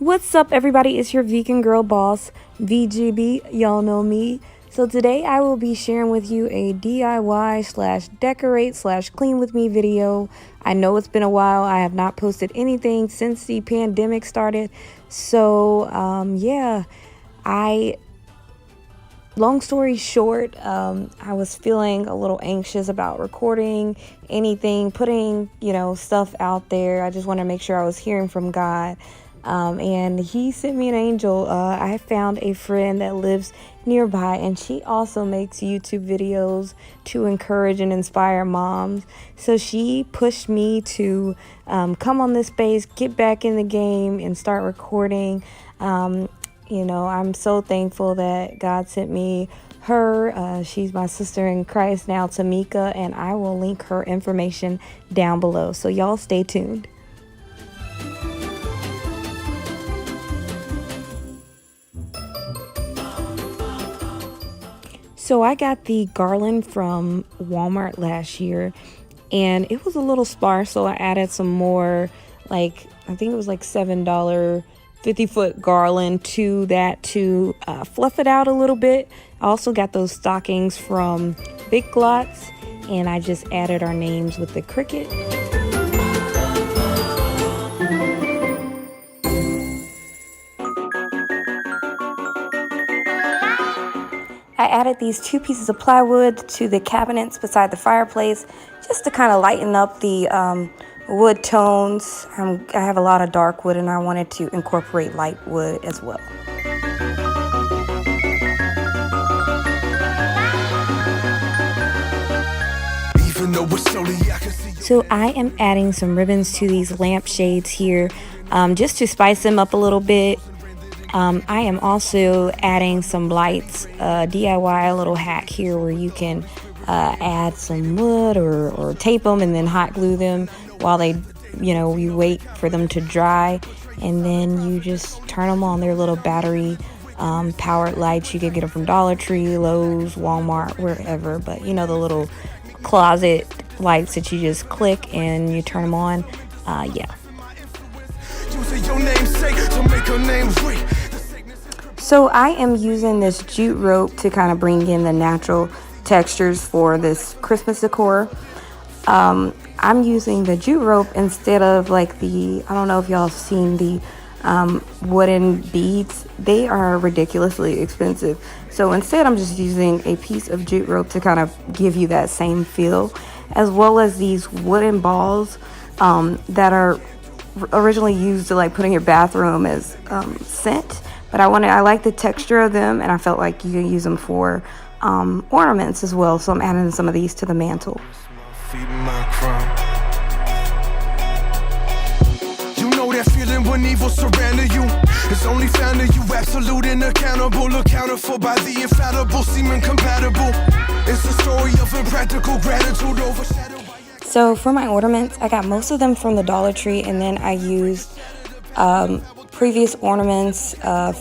What's up, everybody? It's your vegan girl boss, VGB. Y'all know me. So today I will be sharing with you a DIY slash decorate slash clean with me video. I know it's been a while. I have not posted anything since the pandemic started. So yeah, long story short, I was feeling a little anxious about recording anything, putting, stuff out there. I just want to make sure I was hearing from God. And he sent me an angel. I found a friend that lives nearby, and she also makes YouTube videos to encourage and inspire moms. So she pushed me to come on this space, get back in the game, and start recording. I'm so thankful that God sent me her. She's my sister in Christ now, Tamika, and I will link her information down below. So y'all stay tuned. So I got the garland from Walmart last year, and it was a little sparse, so I added some more, I think it was like $7 50-foot garland to that to fluff it out a little bit. I also got those stockings from Big Lots, and I just added our names with the cricket. I added these 2 pieces of plywood to the cabinets beside the fireplace just to kind of lighten up the wood tones. I have a lot of dark wood, and I wanted to incorporate light wood as well. So I am adding some ribbons to these lampshades here just to spice them up a little bit. I am also adding some lights, DIY little hack here where you can add some wood or tape them and then hot glue them while you wait for them to dry, and then you just turn them on. They're little battery powered lights. You can get them from Dollar Tree, Lowe's, Walmart, wherever, but the little closet lights that you just click and you turn them on. Yeah. So I am using this jute rope to kind of bring in the natural textures for this Christmas decor. I'm using the jute rope instead of I don't know if y'all have seen the wooden beads. They are ridiculously expensive. So instead I'm just using a piece of jute rope to kind of give you that same feel, as well as these wooden balls that are originally used to put in your bathroom as scent. But I like the texture of them, and I felt like you can use them for ornaments as well. So I'm adding some of these to the mantle. You know that feeling when evil surrounded you. It's only found in you, absolute and accountable, accounted for by the infallible, seeming compatible. It's a story of impractical gratitude overshadowed. So for my ornaments, I got most of them from the Dollar Tree, and then I used previous ornaments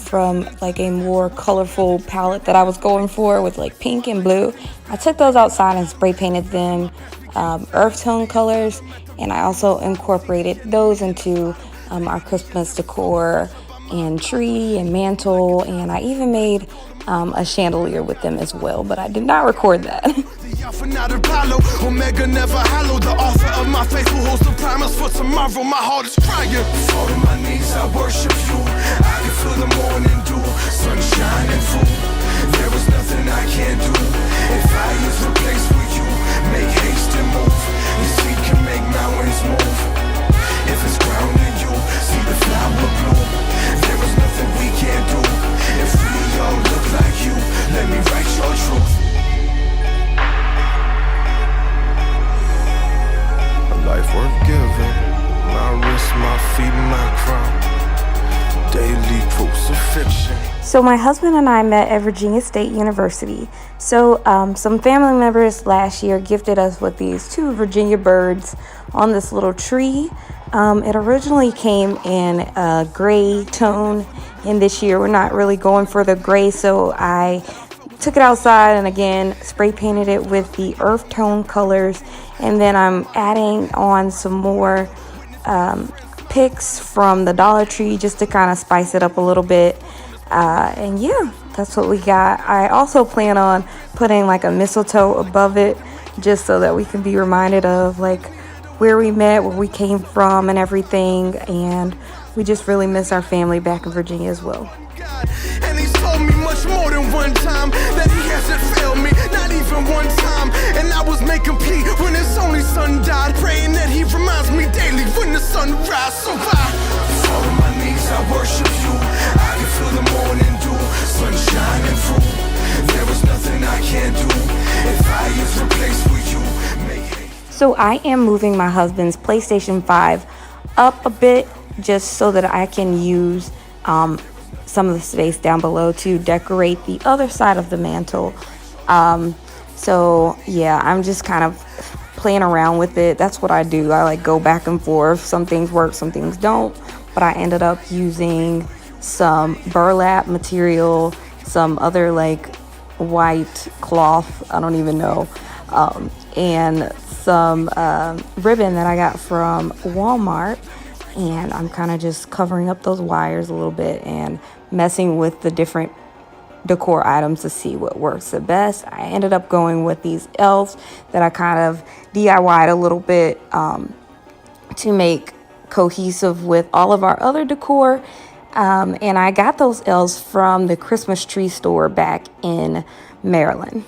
from a more colorful palette that I was going for with pink and blue. I took those outside and spray painted them earth tone colors, and I also incorporated those into our Christmas decor and tree and mantle, and I even made a chandelier with them as well, but I did not record that. Omega never hollow, the author of my faith who holds the promise for tomorrow. My heart is crying. Fall on my knees, I worship you. I can feel the morning dew, sunshine and full. There is nothing I can't do. If I is replaced with you, make haste and move. Your seed can make mountains move. If it's ground in you, see the flower bloom. There is nothing we can't do. If we all look like you, let me write your truth. Life worth giving, my wrist, my feet, my crown, daily crucifixion. So my husband and I met at Virginia State University. So some family members last year gifted us with these 2 Virginia birds on this little tree. It originally came in a gray tone, and this year we're not really going for the gray, so I took it outside and again spray painted it with the earth tone colors, and then I'm adding on some more picks from the Dollar Tree just to kind of spice it up a little bit. And yeah, that's what we got. I also plan on putting like a mistletoe above it just so that we can be reminded of like where we met, where we came from and everything. And we just really miss our family back in Virginia as well. And he's told me much more than one time that he hasn't failed me, not even one time. And I was made complete when his only son died, praying that he reminds me daily when the sun rises. So I fall on my knees, I worship you. I can feel the morning dew, sun shining through. There is nothing I can't do if I is replaced with you. So I am moving my husband's PlayStation 5 up a bit just so that I can use some of the space down below to decorate the other side of the mantle. So yeah, I'm just kind of playing around with it. That's what I do. I like go back and forth. Some things work, some things don't. But I ended up using some burlap material, some other like white cloth, I don't even know, and some ribbon that I got from Walmart. And I'm kind of just covering up those wires a little bit and messing with the different decor items to see what works the best. I ended up going with these elves that I kind of DIY'd a little bit to make cohesive with all of our other decor. And I got those elves from the Christmas tree store back in Maryland.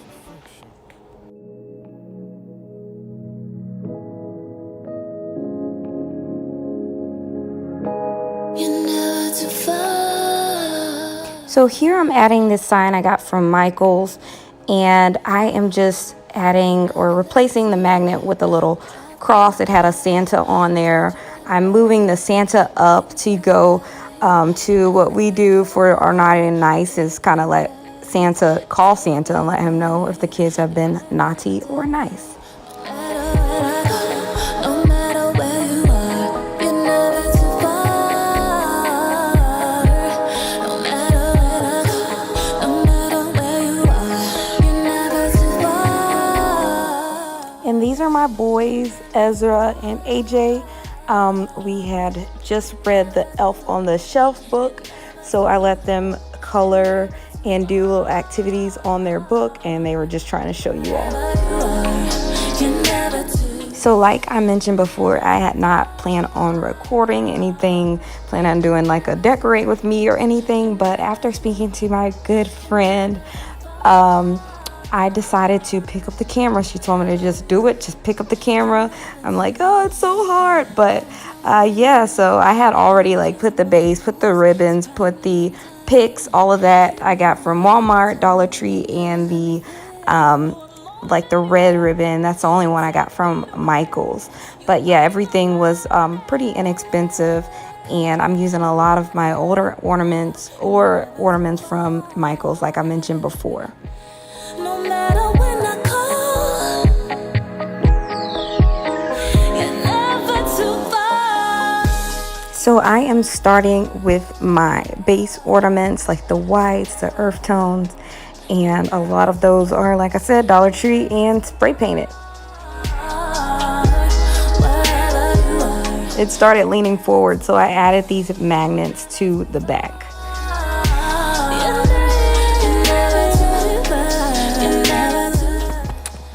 So here I'm adding this sign I got from Michael's, and I am just adding or replacing the magnet with a little cross. It had a Santa on there. I'm moving the Santa up to go to what we do for our naughty and nice is kind of let Santa call Santa and let him know if the kids have been naughty or nice. And these are my boys, Ezra and AJ. We had just read the Elf on the Shelf book, so I let them color and do little activities on their book, and they were just trying to show you all. So like I mentioned before, I had not planned on recording anything, planned on doing like a decorate with me or anything, but after speaking to my good friend, I decided to pick up the camera. She told me to just do it, just pick up the camera. I'm like, oh, it's so hard. But yeah, so I had already like put the base, put the ribbons, put the picks, all of that I got from Walmart, Dollar Tree, and the like the red ribbon. That's the only one I got from Michael's. But yeah, everything was pretty inexpensive. And I'm using a lot of my older ornaments or ornaments from Michael's, like I mentioned before. So I am starting with my base ornaments, like the whites, the earth tones, and a lot of those are, like I said, Dollar Tree and spray painted. It started leaning forward, so I added these magnets to the back.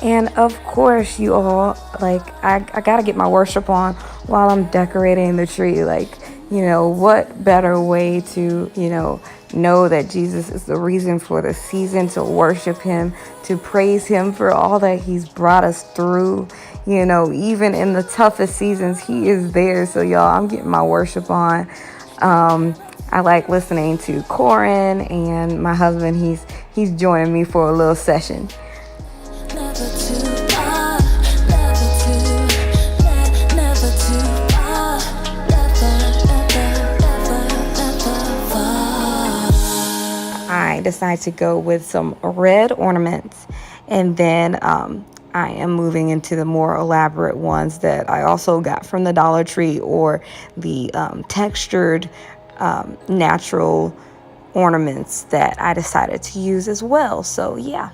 And of course, you all, like, I gotta get my worship on while I'm decorating the tree. Like, you know, what better way to, know that Jesus is the reason for the season, to worship him, to praise him for all that he's brought us through. Even in the toughest seasons, he is there. So y'all, I'm getting my worship on. I like listening to Corin, and my husband, he's joining me for a little session. I decided to go with some red ornaments, and then I am moving into the more elaborate ones that I also got from the Dollar Tree, or the textured natural ornaments that I decided to use as well. So yeah.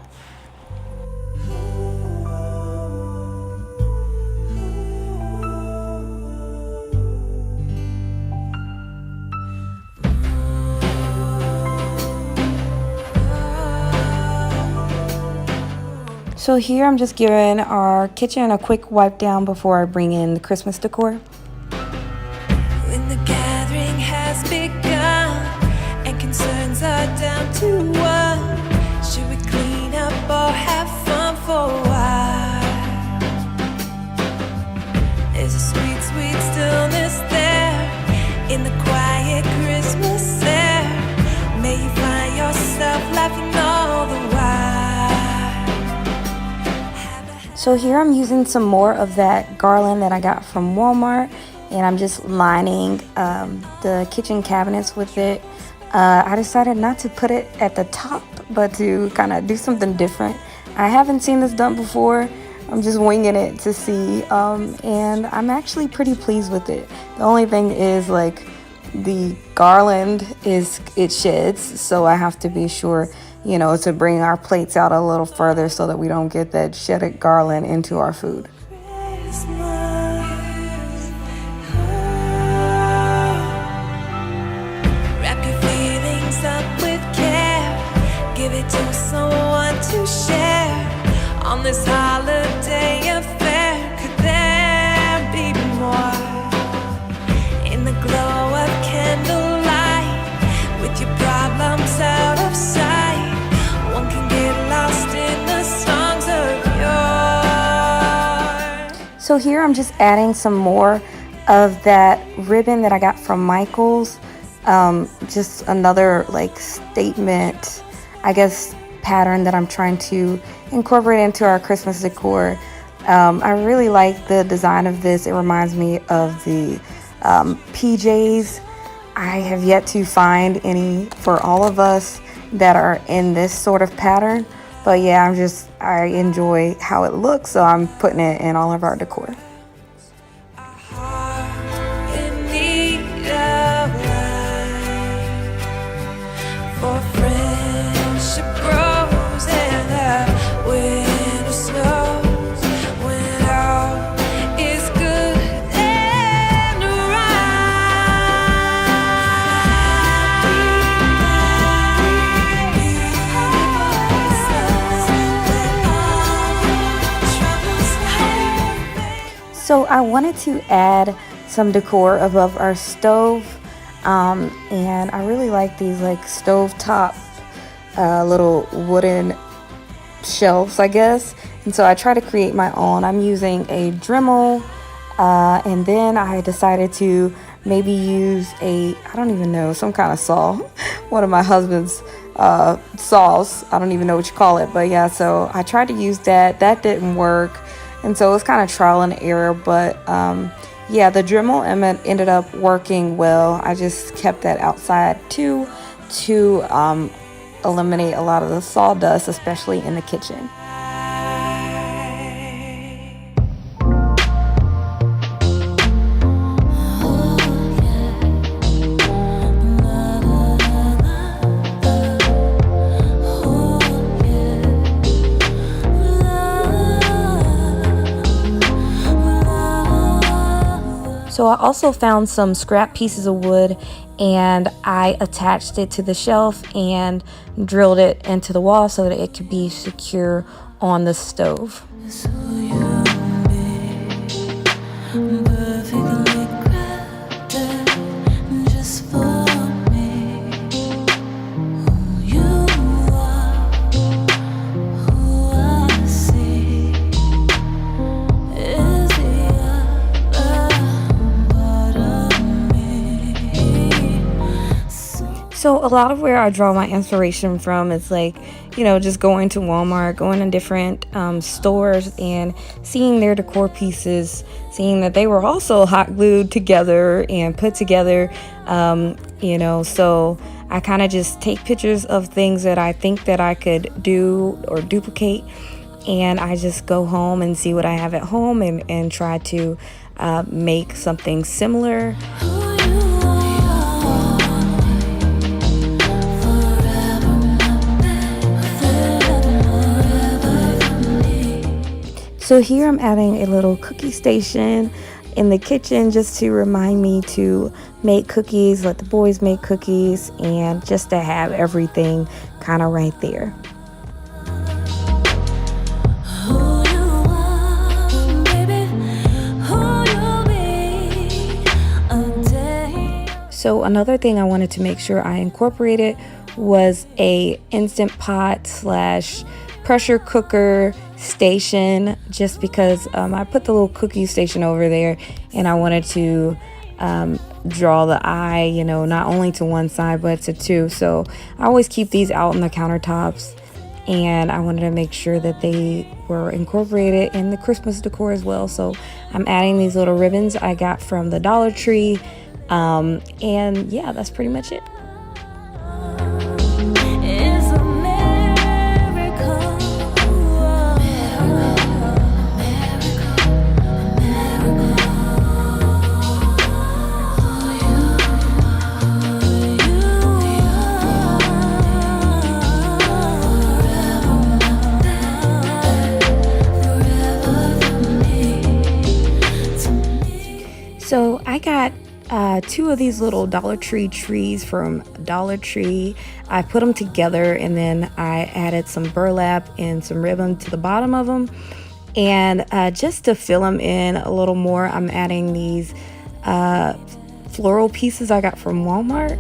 So here I'm just giving our kitchen a quick wipe down before I bring in the Christmas decor. When the gathering has begun and concerns are down to one, should we clean up or have fun for a while? There's a sweet, sweet stillness there in the quiet Christmas air. May you find yourself laughing all the while. So here I'm using some more of that garland that I got from Walmart, and I'm just lining the kitchen cabinets with it. I decided not to put it at the top, but to kind of do something different. I haven't seen this done before. I'm just winging it to see, and I'm actually pretty pleased with it. The only thing is, like, the garland it sheds, so I have to be sure, you know, to bring our plates out a little further so that we don't get that shedded garland into our food. Wrap your feelings up with care. Give it to someone to share on this holiday affair. Could there be more? In the glow of candlelight, with your problems out of sight, one can get lost in the songs of yours. So here I'm just adding some more of that ribbon that I got from Michael's. Just another like statement, I guess, pattern that I'm trying to incorporate into our Christmas decor. I really like the design of this. It reminds me of the PJs. I have yet to find any for all of us that are in this sort of pattern, but yeah, I enjoy how it looks, so I'm putting it in all of our decor. In need of light, for friendship grows and the winter snows, when all is good and right. So I wanted to add some decor above our stove, and I really like these like stove top little wooden shelves, I guess. And so I try to create my own. I'm using a Dremel, and then I decided to maybe use I don't even know, some kind of saw, one of my husband's saws. I don't even know what you call it, but yeah, so I tried to use that. That didn't work. And so it was kind of trial and error, but yeah, the Dremel ended up working well. I just kept that outside too to eliminate a lot of the sawdust, especially in the kitchen. So I also found some scrap pieces of wood, and I attached it to the shelf and drilled it into the wall so that it could be secure on the stove. So you and me, perfectly crafted just for me. Who you are, who I see, is the other part of me. So a lot of where I draw my inspiration from is like, you know, just going to Walmart, going to different stores and seeing their decor pieces, seeing that they were also hot glued together and put together, you know, so I kind of just take pictures of things that I think that I could do or duplicate, and I just go home and see what I have at home and try to make something similar. So here I'm adding a little cookie station in the kitchen just to remind me to make cookies, let the boys make cookies, and just to have everything kind of right there. So another thing I wanted to make sure I incorporated was a instant pot slash pressure cooker station, just because I put the little cookie station over there and I wanted to draw the eye, you know, not only to one side but to two. So I always keep these out on the countertops, and I wanted to make sure that they were incorporated in the Christmas decor as well. So I'm adding these little ribbons I got from the Dollar Tree, and yeah, that's pretty much it. So I got 2 of these little Dollar Tree trees from Dollar Tree. I put them together, and then I added some burlap and some ribbon to the bottom of them. And just to fill them in a little more, I'm adding these floral pieces I got from Walmart.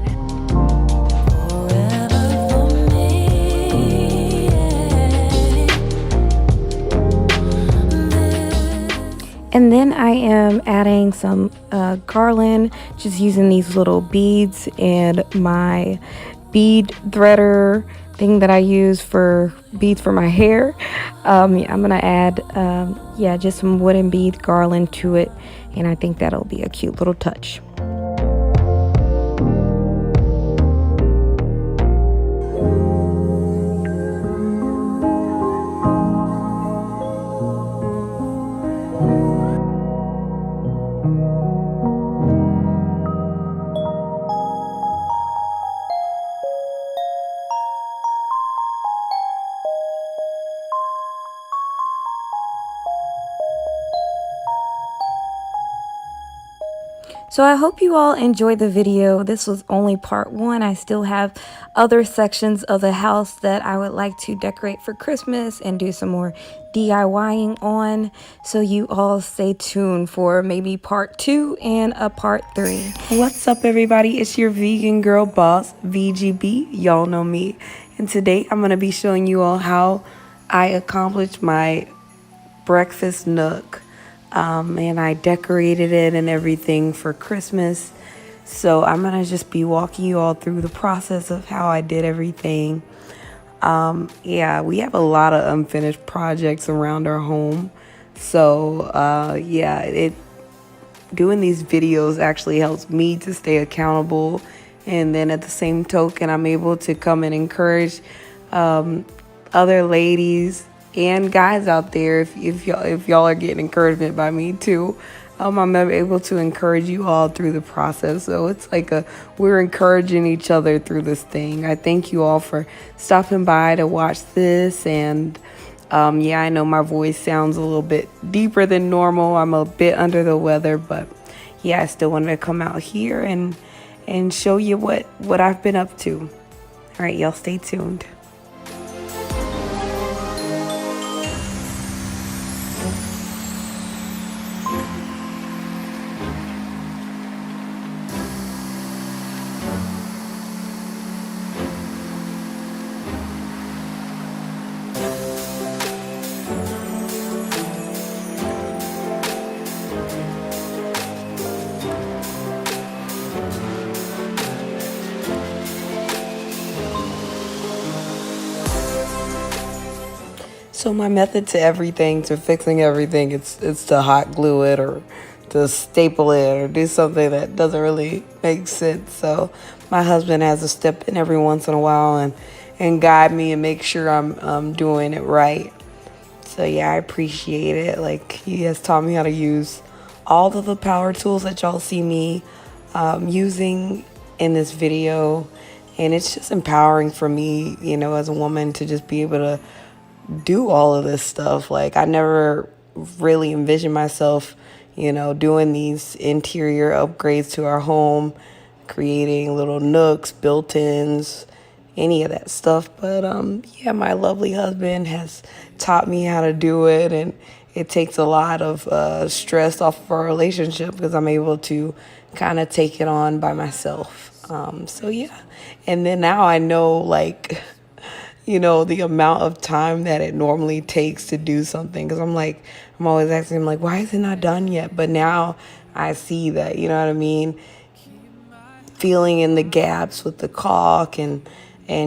And then I am adding some garland, just using these little beads and my bead threader thing that I use for beads for my hair. I'm gonna add, just some wooden bead garland to it, and I think that'll be a cute little touch. So I hope you all enjoyed the video. This was only part 1. I still have other sections of the house that I would like to decorate for Christmas and do some more DIYing on. So you all stay tuned for maybe part 2 and a part 3. What's up, everybody? It's your vegan girl boss, VGB. Y'all know me. And today I'm going to be showing you all how I accomplished my breakfast nook. And I decorated it and everything for Christmas. So I'm gonna just be walking you all through the process of how I did everything. Yeah, we have a lot of unfinished projects around our home. So doing these videos actually helps me to stay accountable. And then at the same token, I'm able to come and encourage other ladies and guys out there, if y'all are getting encouragement by me too. I'm able to encourage you all through the process. So it's like we're encouraging each other through this thing. I thank you all for stopping by to watch this. And I know my voice sounds a little bit deeper than normal. I'm a bit under the weather, but yeah, I still wanted to come out here and show you what I've been up to. All right, y'all stay tuned. So my method to everything, to fixing everything, it's to hot glue it or to staple it or do something that doesn't really make sense. So my husband has to step in every once in a while and guide me and make sure I'm doing it right. So yeah, I appreciate it. Like, he has taught me how to use all of the power tools that y'all see me using in this video. And it's just empowering for me, you know, as a woman, to just be able to do all of this stuff. Like, I never really envisioned myself, you know, doing these interior upgrades to our home, creating little nooks, built-ins, any of that stuff. But my lovely husband has taught me how to do it, and it takes a lot of stress off of our relationship because I'm able to kind of take it on by myself. So yeah, and then now I know, like, you know, the amount of time that it normally takes to do something. Because I'm always asking him, like, why is it not done yet? But now I see that, you know what I mean? Filling in the gaps with the caulk and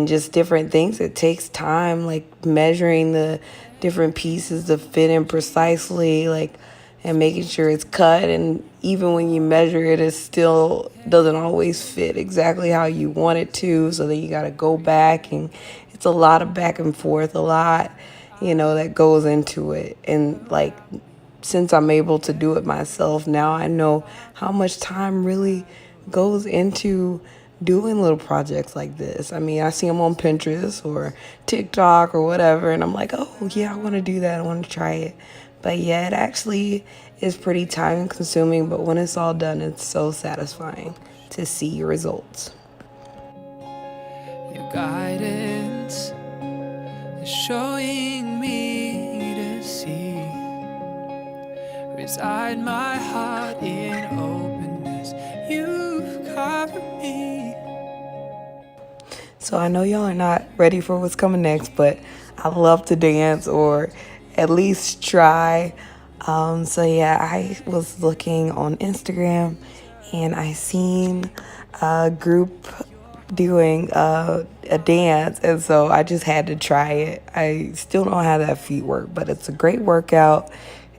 just different things. It takes time, like measuring the different pieces to fit in precisely, like, and making sure it's cut. And even when you measure it, it still doesn't always fit exactly how you want it to. So then you got to go back, and it's a lot of back and forth, a lot, you know, that goes into it. And like, since I'm able to do it myself now, I know how much time really goes into doing little projects like this. I mean, I see them on Pinterest or TikTok or whatever, and I'm like, oh yeah, I want to do that. I want to try it. But yeah, it actually is pretty time consuming, but when it's all done, it's so satisfying to see your results. Your guidance is showing me to see. Reside my heart in openness. You've covered me. So I know y'all are not ready for what's coming next, but I love to dance, or at least try. So yeah, I was looking on Instagram and I seen a group doing a dance, and so I just had to try it. I still don't have that feet work, but it's a great workout.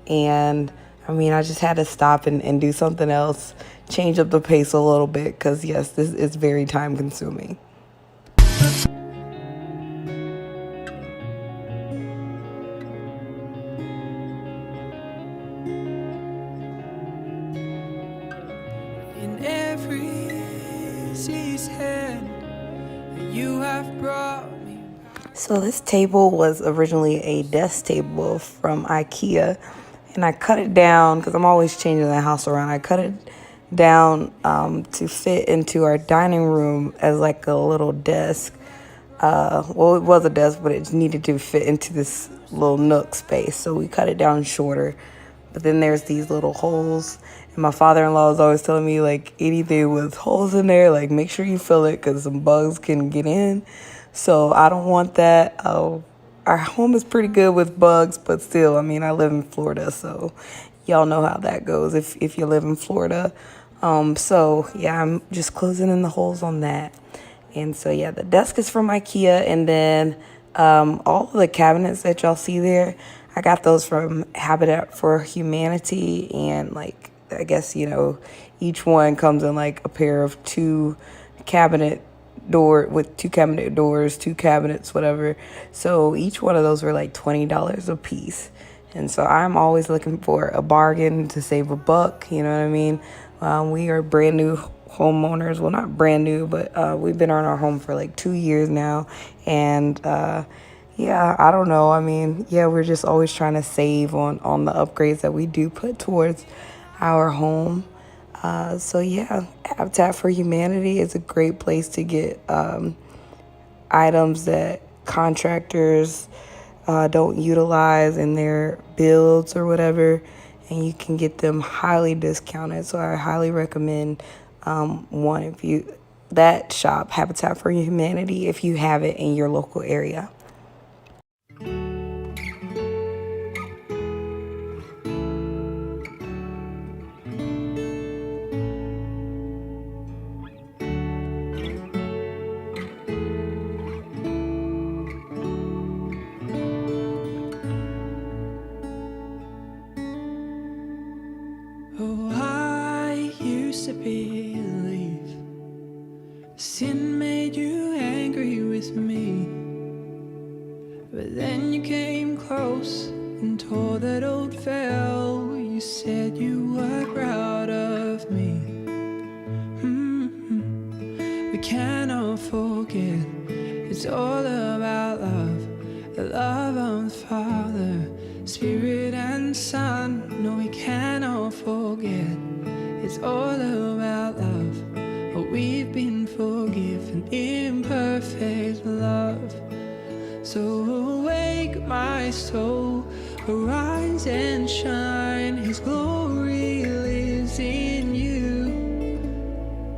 And I mean, I just had to stop and do something else, change up the pace a little bit, because yes, this is very time consuming. In every season, you have brought me. So this table was originally a desk table from IKEA, and I cut it down because I'm always changing the house around. I cut it down to fit into our dining room as like a little desk. Well, it was a desk, but it needed to fit into this little nook space, so we cut it down shorter. But then there's these little holes, and my father-in-law is always telling me, like, anything with holes in there, like, make sure you fill it because some bugs can get in. So I don't want that. Our home is pretty good with bugs, but still, I mean, I live in Florida, so y'all know how that goes if you live in Florida. So yeah, I'm just closing in the holes on that. And so yeah, the desk is from IKEA, and then all of the cabinets that y'all see there, I got those from Habitat for Humanity. And like, I guess, you know, each one comes in like a pair of two cabinet doors, two cabinets, whatever. So each one of those were like $20 a piece. And so I'm always looking for a bargain to save a buck, you know what I mean? We are brand new homeowners. Well, not brand new, but we've been on our home for like 2 years now. And yeah, I don't know. I mean, yeah, we're just always trying to save on the upgrades that we do put towards our home. So yeah, Habitat for Humanity is a great place to get items that contractors don't utilize in their builds or whatever, and you can get them highly discounted. So I highly recommend that shop, Habitat for Humanity, if you have it in your local area. Oh, I used to believe sin made you angry with me, but then you came close and tore that old veil. You said you were proud of me. We cannot forget, it's all about love, the love of the Father, Spirit and Son. No, we cannot forget, it's all about love. Oh, we've been forgiven in perfect love. So awake my soul, arise rise and shine. His glory lives in you.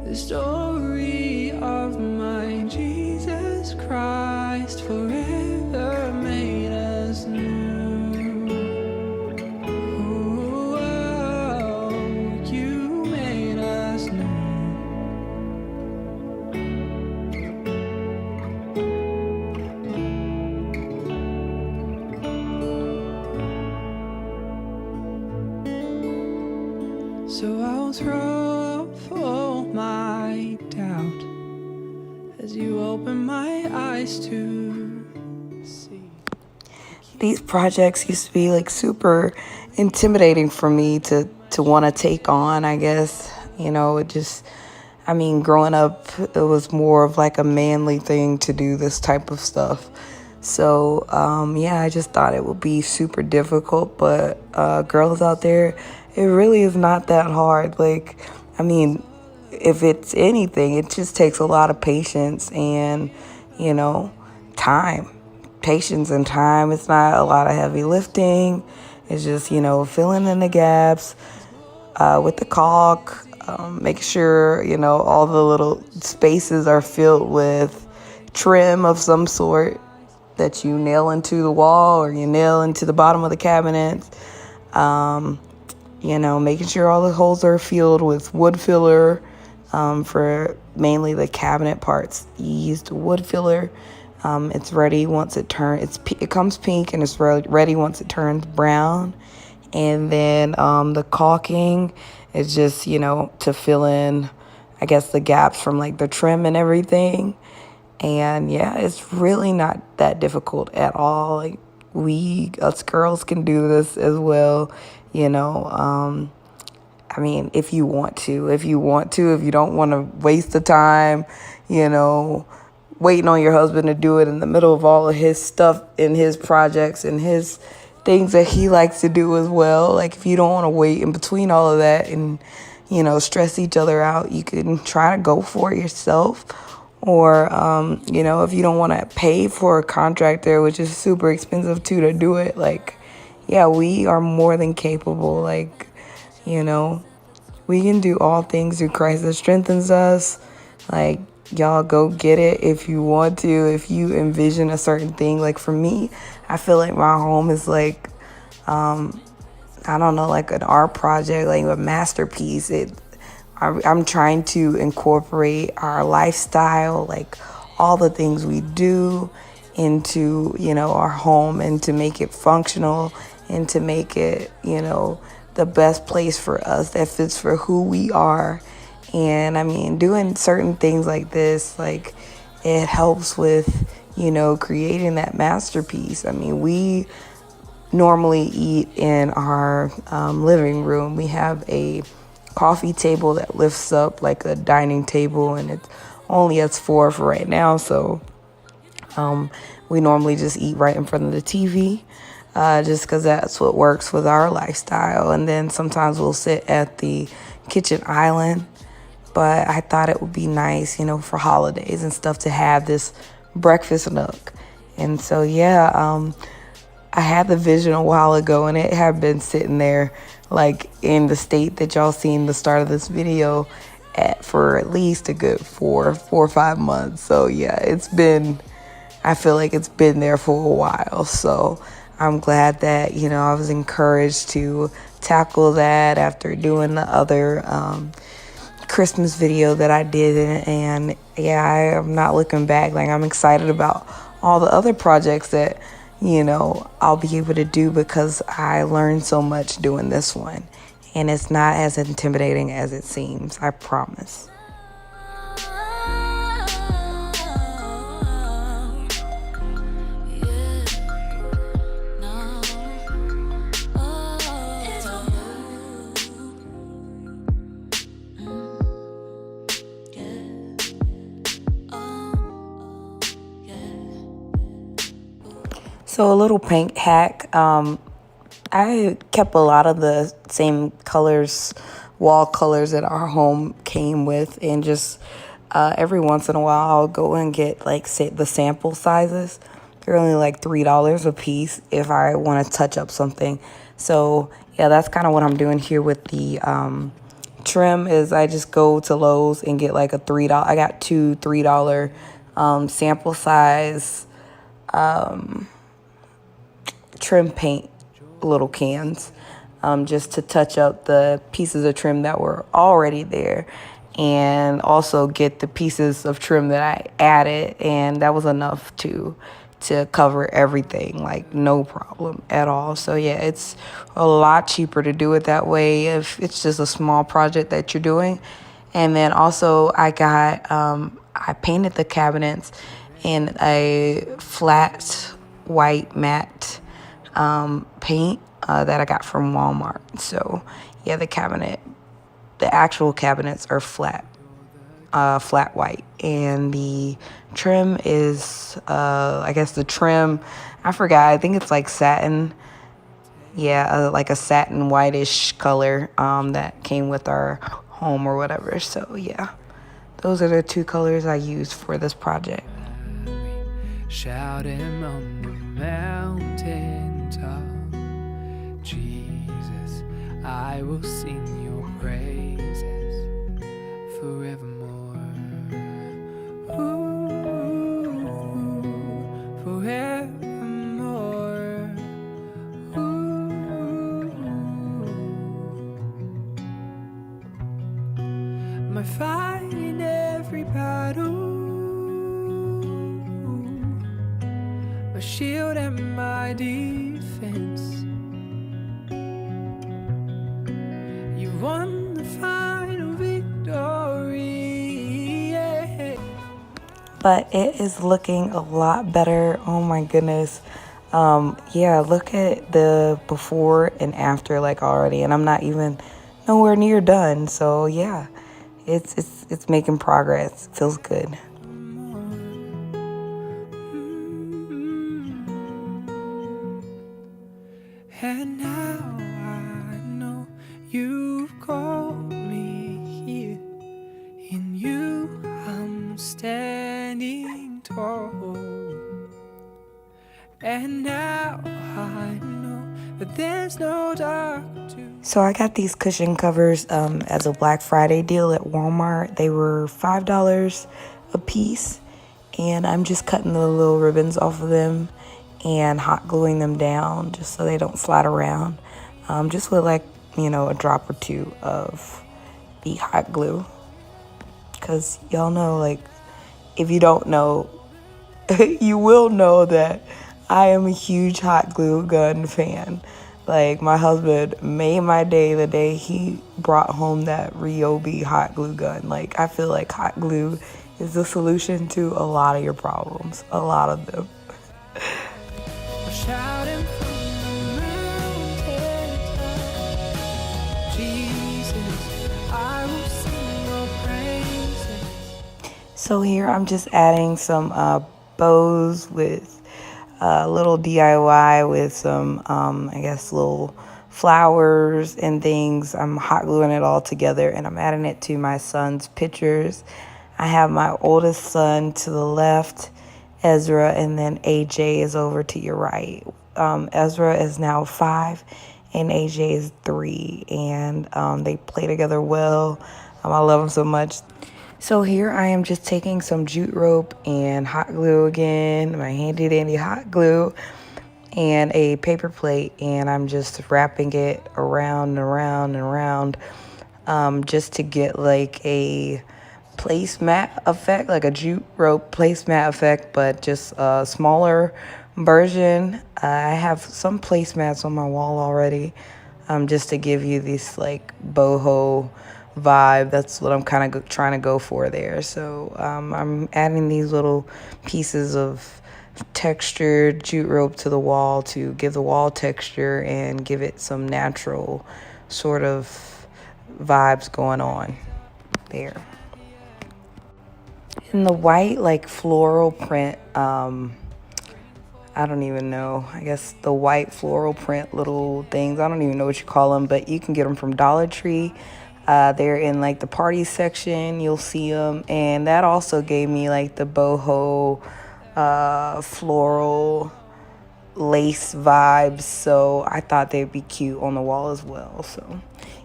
The story of my Jesus Christ forever made us new. Oh, you made us new. So I'll throw off all my doubt as you open my eyes to see. These projects used to be like super intimidating for me to want to take on, I guess. You know, it just, I mean, growing up, it was more of like a manly thing to do this type of stuff. So, yeah, I just thought it would be super difficult. But girls out there, it really is not that hard. Like, I mean, if it's anything, it just takes a lot of patience and, you know, time. Patience and time. It's not a lot of heavy lifting. It's just, you know, filling in the gaps with the caulk, making sure, you know, all the little spaces are filled with trim of some sort that you nail into the wall or you nail into the bottom of the cabinet. You know, making sure all the holes are filled with wood filler for mainly the cabinet parts. You use the wood filler. It's ready once it turns. It comes pink and it's ready once it turns brown. And then the caulking is just, you know, to fill in, I guess, the gaps from like the trim and everything. And yeah, it's really not that difficult at all. Like us girls can do this as well, you know. I mean, if you want to, if you don't want to waste the time, you know, waiting on your husband to do it in the middle of all of his stuff and his projects and his things that he likes to do as well. Like if you don't want to wait in between all of that and, you know, stress each other out, you can try to go for it yourself. Or, you know, if you don't want to pay for a contractor, which is super expensive too to do it, like, yeah, we are more than capable. Like, you know, we can do all things through Christ that strengthens us. Like, y'all go get it if you want to, if you envision a certain thing. Like for me, I feel like my home is like, I don't know, like an art project, like a masterpiece. I'm trying to incorporate our lifestyle, like all the things we do into, you know, our home and to make it functional and to make it, you know, the best place for us that fits for who we are. And I mean, doing certain things like this, like it helps with, you know, creating that masterpiece. I mean, we normally eat in our living room. We have a coffee table that lifts up like a dining table, and it only has 4 for right now. So we normally just eat right in front of the TV, just because that's what works with our lifestyle. And then sometimes we'll sit at the kitchen island. But I thought it would be nice, you know, for holidays and stuff to have this breakfast nook. And so, yeah, I had the vision a while ago, and it had been sitting there like in the state that y'all seen the start of this video for at least a good 4 or 5 months. So yeah, I feel like it's been there for a while. So I'm glad that, you know, I was encouraged to tackle that after doing the other Christmas video that I did. And yeah, I am not looking back. Like, I'm excited about all the other projects that, you know, I'll be able to do because I learned so much doing this one. And it's not as intimidating as it seems, I promise. So a little paint hack. I kept a lot of the same colors, wall colors that our home came with, and just every once in a while I'll go and get like the sample sizes. They're only like $3 a piece if I want to touch up something So yeah, that's kind of what I'm doing here with the trim. Is I just go to Lowe's and get like a $3. I got two $3 sample size trim paint little cans, just to touch up the pieces of trim that were already there, and also get the pieces of trim that I added, and that was enough to cover everything, like no problem at all. So yeah, it's a lot cheaper to do it that way if it's just a small project that you're doing. And then also I got I painted the cabinets in a flat white matte paint that I got from Walmart. So yeah, the actual cabinets are flat white, and the trim is I guess the trim, I forgot, I think it's like satin. Yeah, like a satin whitish color that came with our home or whatever. So yeah, those are the two colors I used for this project. Shout him on the mountain top. Jesus, I will sing your praises forevermore. Ooh, forevermore. Ooh, my fight in every battle, my shield and my defense. You won the final victory. Yeah. But it is looking a lot better. Oh my goodness. Yeah, look at the before and after like already, and I'm not even nowhere near done. So yeah, it's making progress. Feels good. And now I know you've called me here. In you I'm standing tall. And now I know that there's no dark to. So I got these cushion covers as a Black Friday deal at Walmart. They were $5 a piece, and I'm just cutting the little ribbons off of them and hot gluing them down just so they don't slide around, just with like, you know, a drop or two of the hot glue, because y'all know, like, if you don't know, you will know that I am a huge hot glue gun fan. Like, my husband made my day the day he brought home that Ryobi hot glue gun. Like, I feel like hot glue is the solution to a lot of your problems, a lot of them. Shouting from the mountaintop, Jesus, I will sing your praises. So here I'm just adding some bows with little DIY with some, I guess, little flowers and things. I'm hot gluing it all together, and I'm adding it to my son's pictures. I have my oldest son to the left, Ezra, and then AJ is over to your right. Ezra is now 5 and AJ is 3, and they play together well. I love them so much. So here I am just taking some jute rope and hot glue again, my handy dandy hot glue, and a paper plate, and I'm just wrapping it around and around and around, just to get like a placemat effect, like a jute rope placemat effect, but just a smaller version. I have some placemats on my wall already, just to give you this like boho vibe. That's what I'm kind of trying to go for there. So I'm adding these little pieces of textured jute rope to the wall to give the wall texture and give it some natural sort of vibes going on there. In the white, like, floral print, I don't even know. I guess the white floral print little things, I don't even know what you call them, but you can get them from Dollar Tree. They're in, like, the party section. You'll see them. And that also gave me, like, the boho floral lace vibes, so I thought they'd be cute on the wall as well. So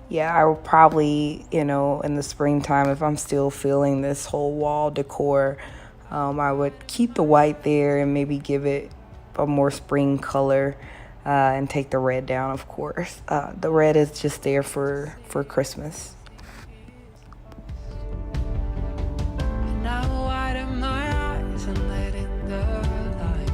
yeah, I will probably, you know, in the springtime, if I'm still feeling this whole wall decor, I would keep the white there and maybe give it a more spring color, and take the red down, of course. The red is just there for Christmas. Now widen my eyes and let in the light.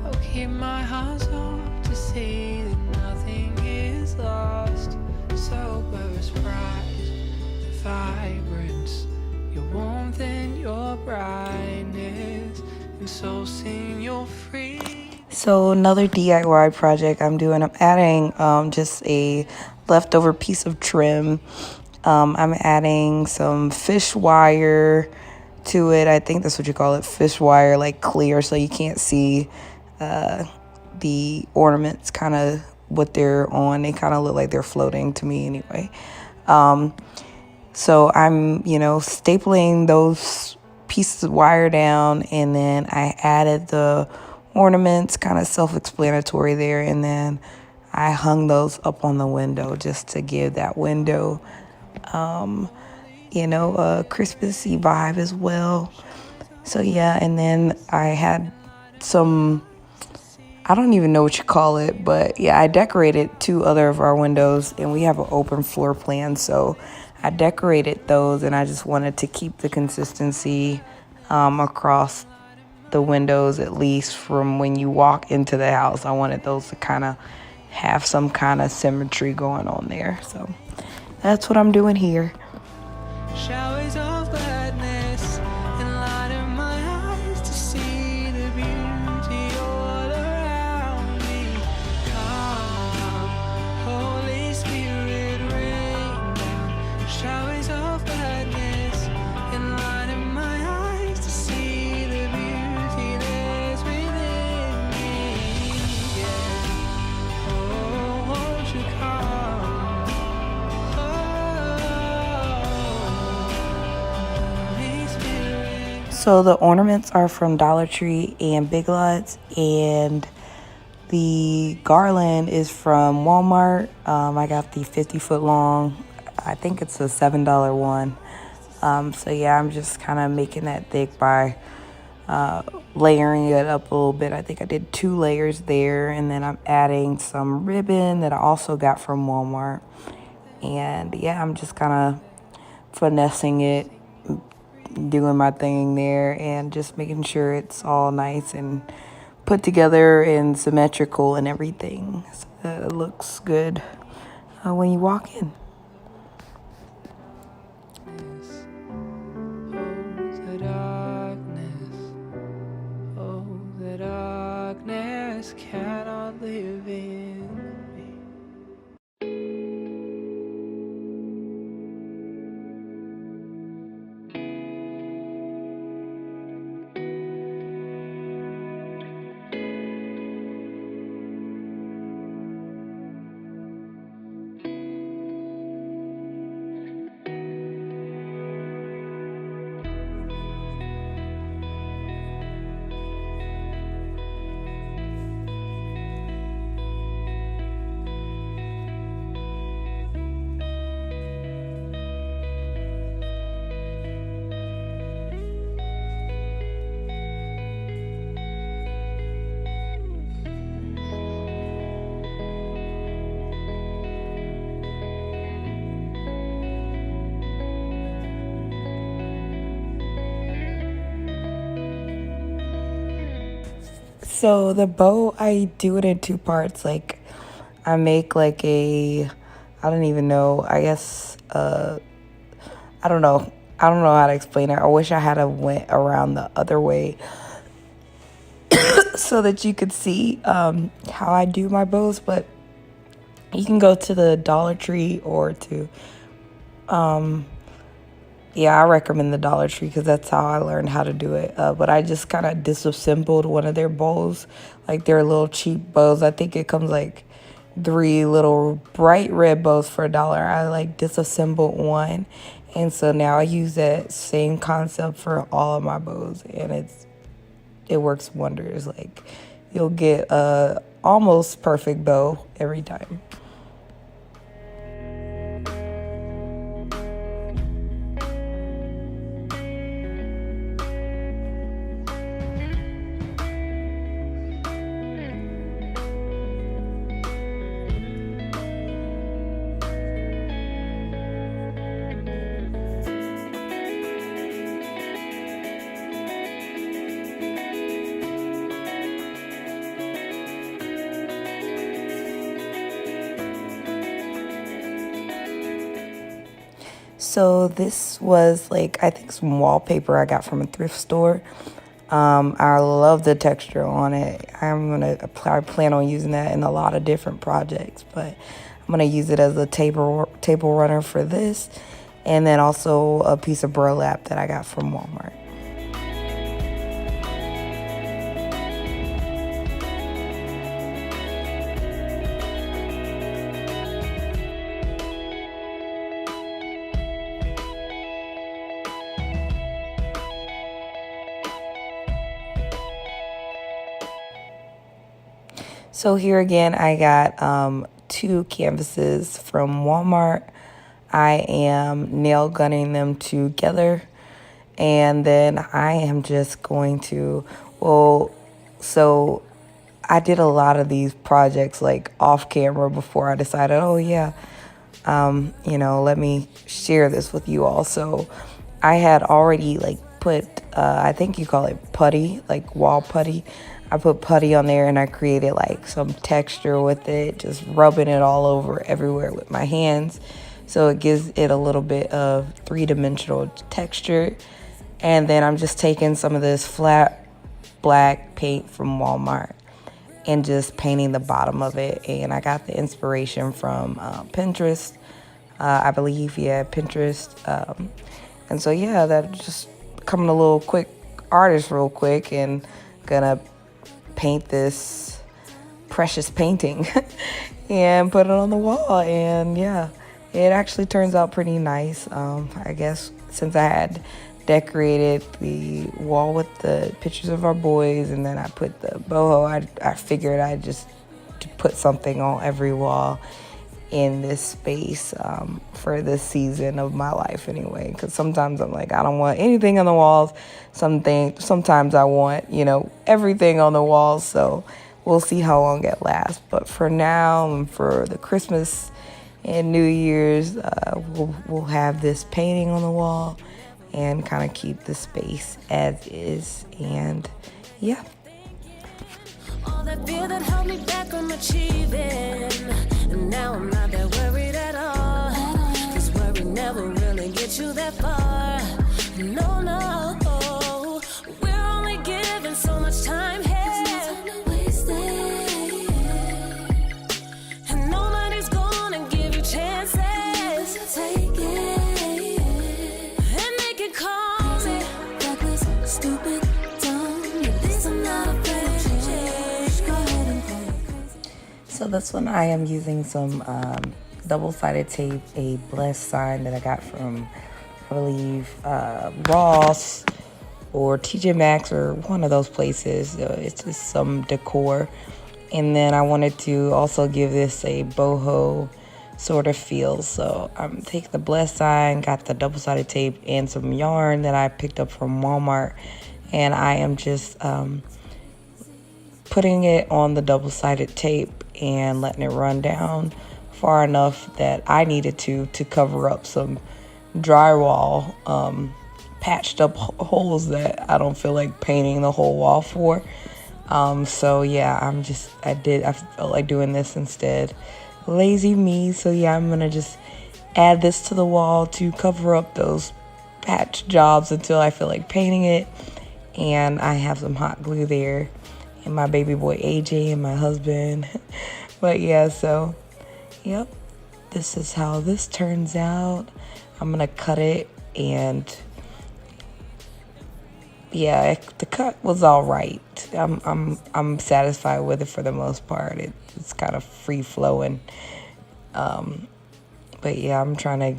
I'll keep my hands off to see that nothing is lost. Sober surprise, the vibrance, your warmth and your brightness, and so sing your free. So another DIY project I'm doing, I'm adding just a leftover piece of trim. I'm adding some fish wire to it. I think that's what you call it, fish wire, like clear, so you can't see the ornaments, kind of what they're on. They kind of look like they're floating to me anyway. So I'm, you know, stapling those pieces of wire down, and then I added the ornaments, kind of self-explanatory there, and then I hung those up on the window just to give that window, you know, a Christmassy vibe as well. So yeah, and then I had some, I don't even know what you call it, but yeah, I decorated 2 other of our windows, and we have an open floor plan, so I decorated those, and I just wanted to keep the consistency across the windows, at least from when you walk into the house. I wanted those to kind of have some kind of symmetry going on there. So that's what I'm doing here. Showers of gladness enlighten my eyes to see the beauty all around me. Come, Holy Spirit, rain down. Showers of gladness enlighten my eyes to see the beauty that's within me. Yeah. Oh, won't you come? So the ornaments are from Dollar Tree and Big Lots, and the garland is from Walmart. I got the 50-foot long. I think it's a $7 one. So yeah, I'm just kind of making that thick by layering it up a little bit. I think I did 2 layers there, and then I'm adding some ribbon that I also got from Walmart. And yeah, I'm just kind of finessing it, doing my thing there, and just making sure it's all nice and put together and symmetrical and everything, so that it looks good when you walk in. Oh, the darkness cannot live in me. So the bow, I do it in 2 parts. Like, I make like a, I don't even know, I guess, I don't know how to explain it. I wish I had went around the other way so that you could see how I do my bows. But you can go to the Dollar Tree or to, yeah, I recommend the Dollar Tree because that's how I learned how to do it. But I just kind of disassembled one of their bows, like their little cheap bows. I think it comes like 3 little bright red bows for $1. I like disassembled one, and so now I use that same concept for all of my bows, and it works wonders. Like, you'll get a almost perfect bow every time. So this was like, I think some wallpaper I got from a thrift store. I love the texture on it. I plan on using that in a lot of different projects, but I'm gonna use it as a table runner for this, and then also a piece of burlap that I got from Walmart. So here again, I got 2 canvases from Walmart. I am nail gunning them together, and then I am just going to, so I did a lot of these projects like off camera before I decided, oh yeah, let me share this with you all. So I had already like put, I think you call it putty, like wall putty. I put putty on there and I created like some texture with it, just rubbing it all over everywhere with my hands. So it gives it a little bit of 3-dimensional texture. And then I'm just taking some of this flat black paint from Walmart and just painting the bottom of it. And I got the inspiration from Pinterest, I believe, yeah, Pinterest. And so, yeah, that just coming a little quick artist real quick, and gonna paint this precious painting and put it on the wall. And yeah, it actually turns out pretty nice. I guess since I had decorated the wall with the pictures of our boys, and then I put the boho, I figured I'd just put something on every wall in this space for this season of my life anyway, because sometimes I'm like, I don't want anything on the walls. Sometimes I want, everything on the walls. So we'll see how long it lasts. But for now, and for the Christmas and New Year's, we'll have this painting on the wall and kind of keep the space as is. And yeah. All that fear that held me back from achieving, and now I'm not that worried at all. 'Cause worry never really gets you that far. No, we're only given so much time here. And nobody's gonna give you chances. Take it, and they can call me reckless, stupid, dumb. At least I'm not afraid. So this one I am using some double-sided tape, a blessed sign that I got from, I believe, Ross or TJ Maxx or one of those places. It's just some decor. And then I wanted to also give this a boho sort of feel. So I'm taking the blessed sign, got the double-sided tape and some yarn that I picked up from Walmart. And I am just putting it on the double-sided tape and letting it run down far enough that I needed to cover up some drywall, patched up holes that I don't feel like painting the whole wall for. So yeah, I felt like doing this instead. Lazy me. So yeah, I'm gonna just add this to the wall to cover up those patch jobs until I feel like painting it. And I have some hot glue there, and my baby boy AJ and my husband. But yeah, so yep, this is how this turns out. I'm gonna cut it, and yeah, the cut was all right. I'm satisfied with it for the most part. It's kind of free flowing. But yeah, I'm trying to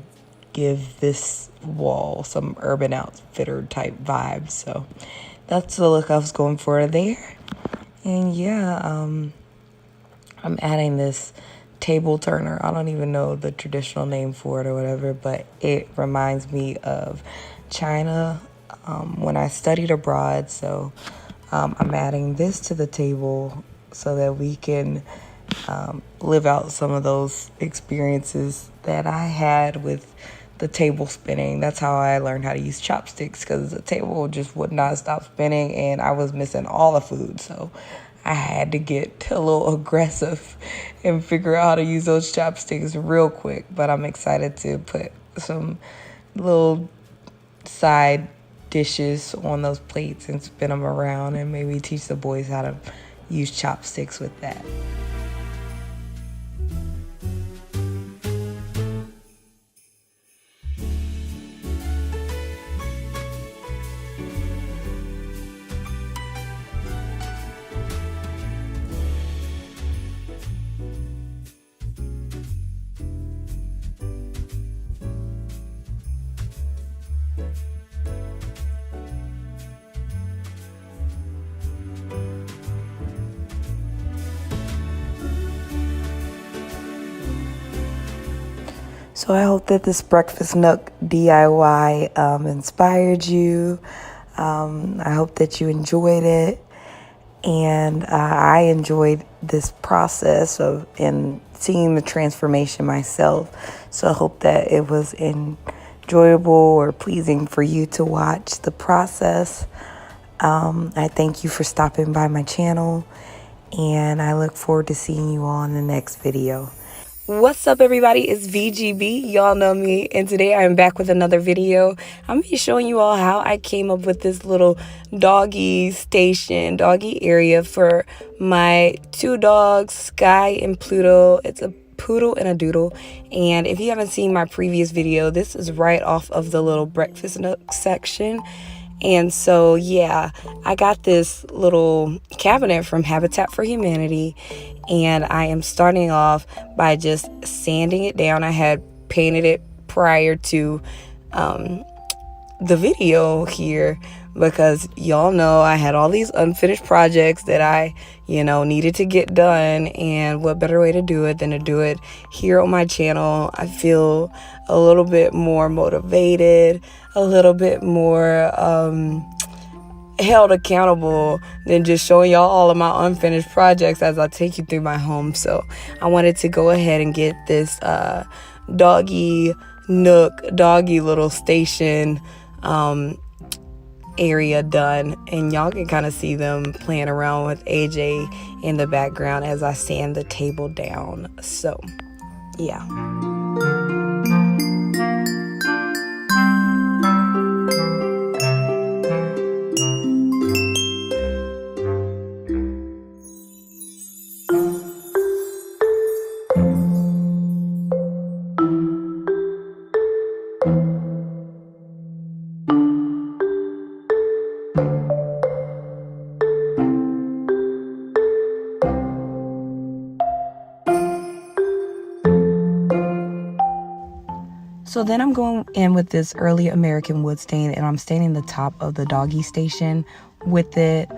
give this wall some Urban Outfitter type vibes. So that's the look I was going for there. And yeah, I'm adding this table turner. I don't even know the traditional name for it or whatever, but it reminds me of China when I studied abroad. So I'm adding this to the table so that we can live out some of those experiences that I had with the table spinning. That's how I learned how to use chopsticks, because the table just would not stop spinning and I was missing all the food. So I had to get a little aggressive and figure out how to use those chopsticks real quick. But I'm excited to put some little side dishes on those plates and spin them around, and maybe teach the boys how to use chopsticks with that. So I hope that this breakfast nook DIY inspired you. I hope that you enjoyed it, and I enjoyed this process of and seeing the transformation myself. So I hope that it was enjoyable or pleasing for you to watch the process. I thank you for stopping by my channel, and I look forward to seeing you all in the next video. What's up, everybody? It's VGB. Y'all know me, and today I'm back with another video. I'm going to be showing you all how I came up with this little doggy area for my two dogs, Sky and Pluto. It's a poodle and a doodle. And if you haven't seen my previous video, this is right off of the little breakfast nook section. And so, yeah, I got this little cabinet from Habitat for Humanity, and I am starting off by just sanding it down. I had painted it prior to the video here, because y'all know I had all these unfinished projects that I, needed to get done, and what better way to do it than to do it here on my channel. I feel a little bit more motivated, a little bit more held accountable than just showing y'all all of my unfinished projects as I take you through my home. So I wanted to go ahead and get this doggy little station area done, and y'all can kind of see them playing around with AJ in the background as I sand the table down. So yeah. So then I'm going in with this early American wood stain, and I'm staining the top of the doggy station with it,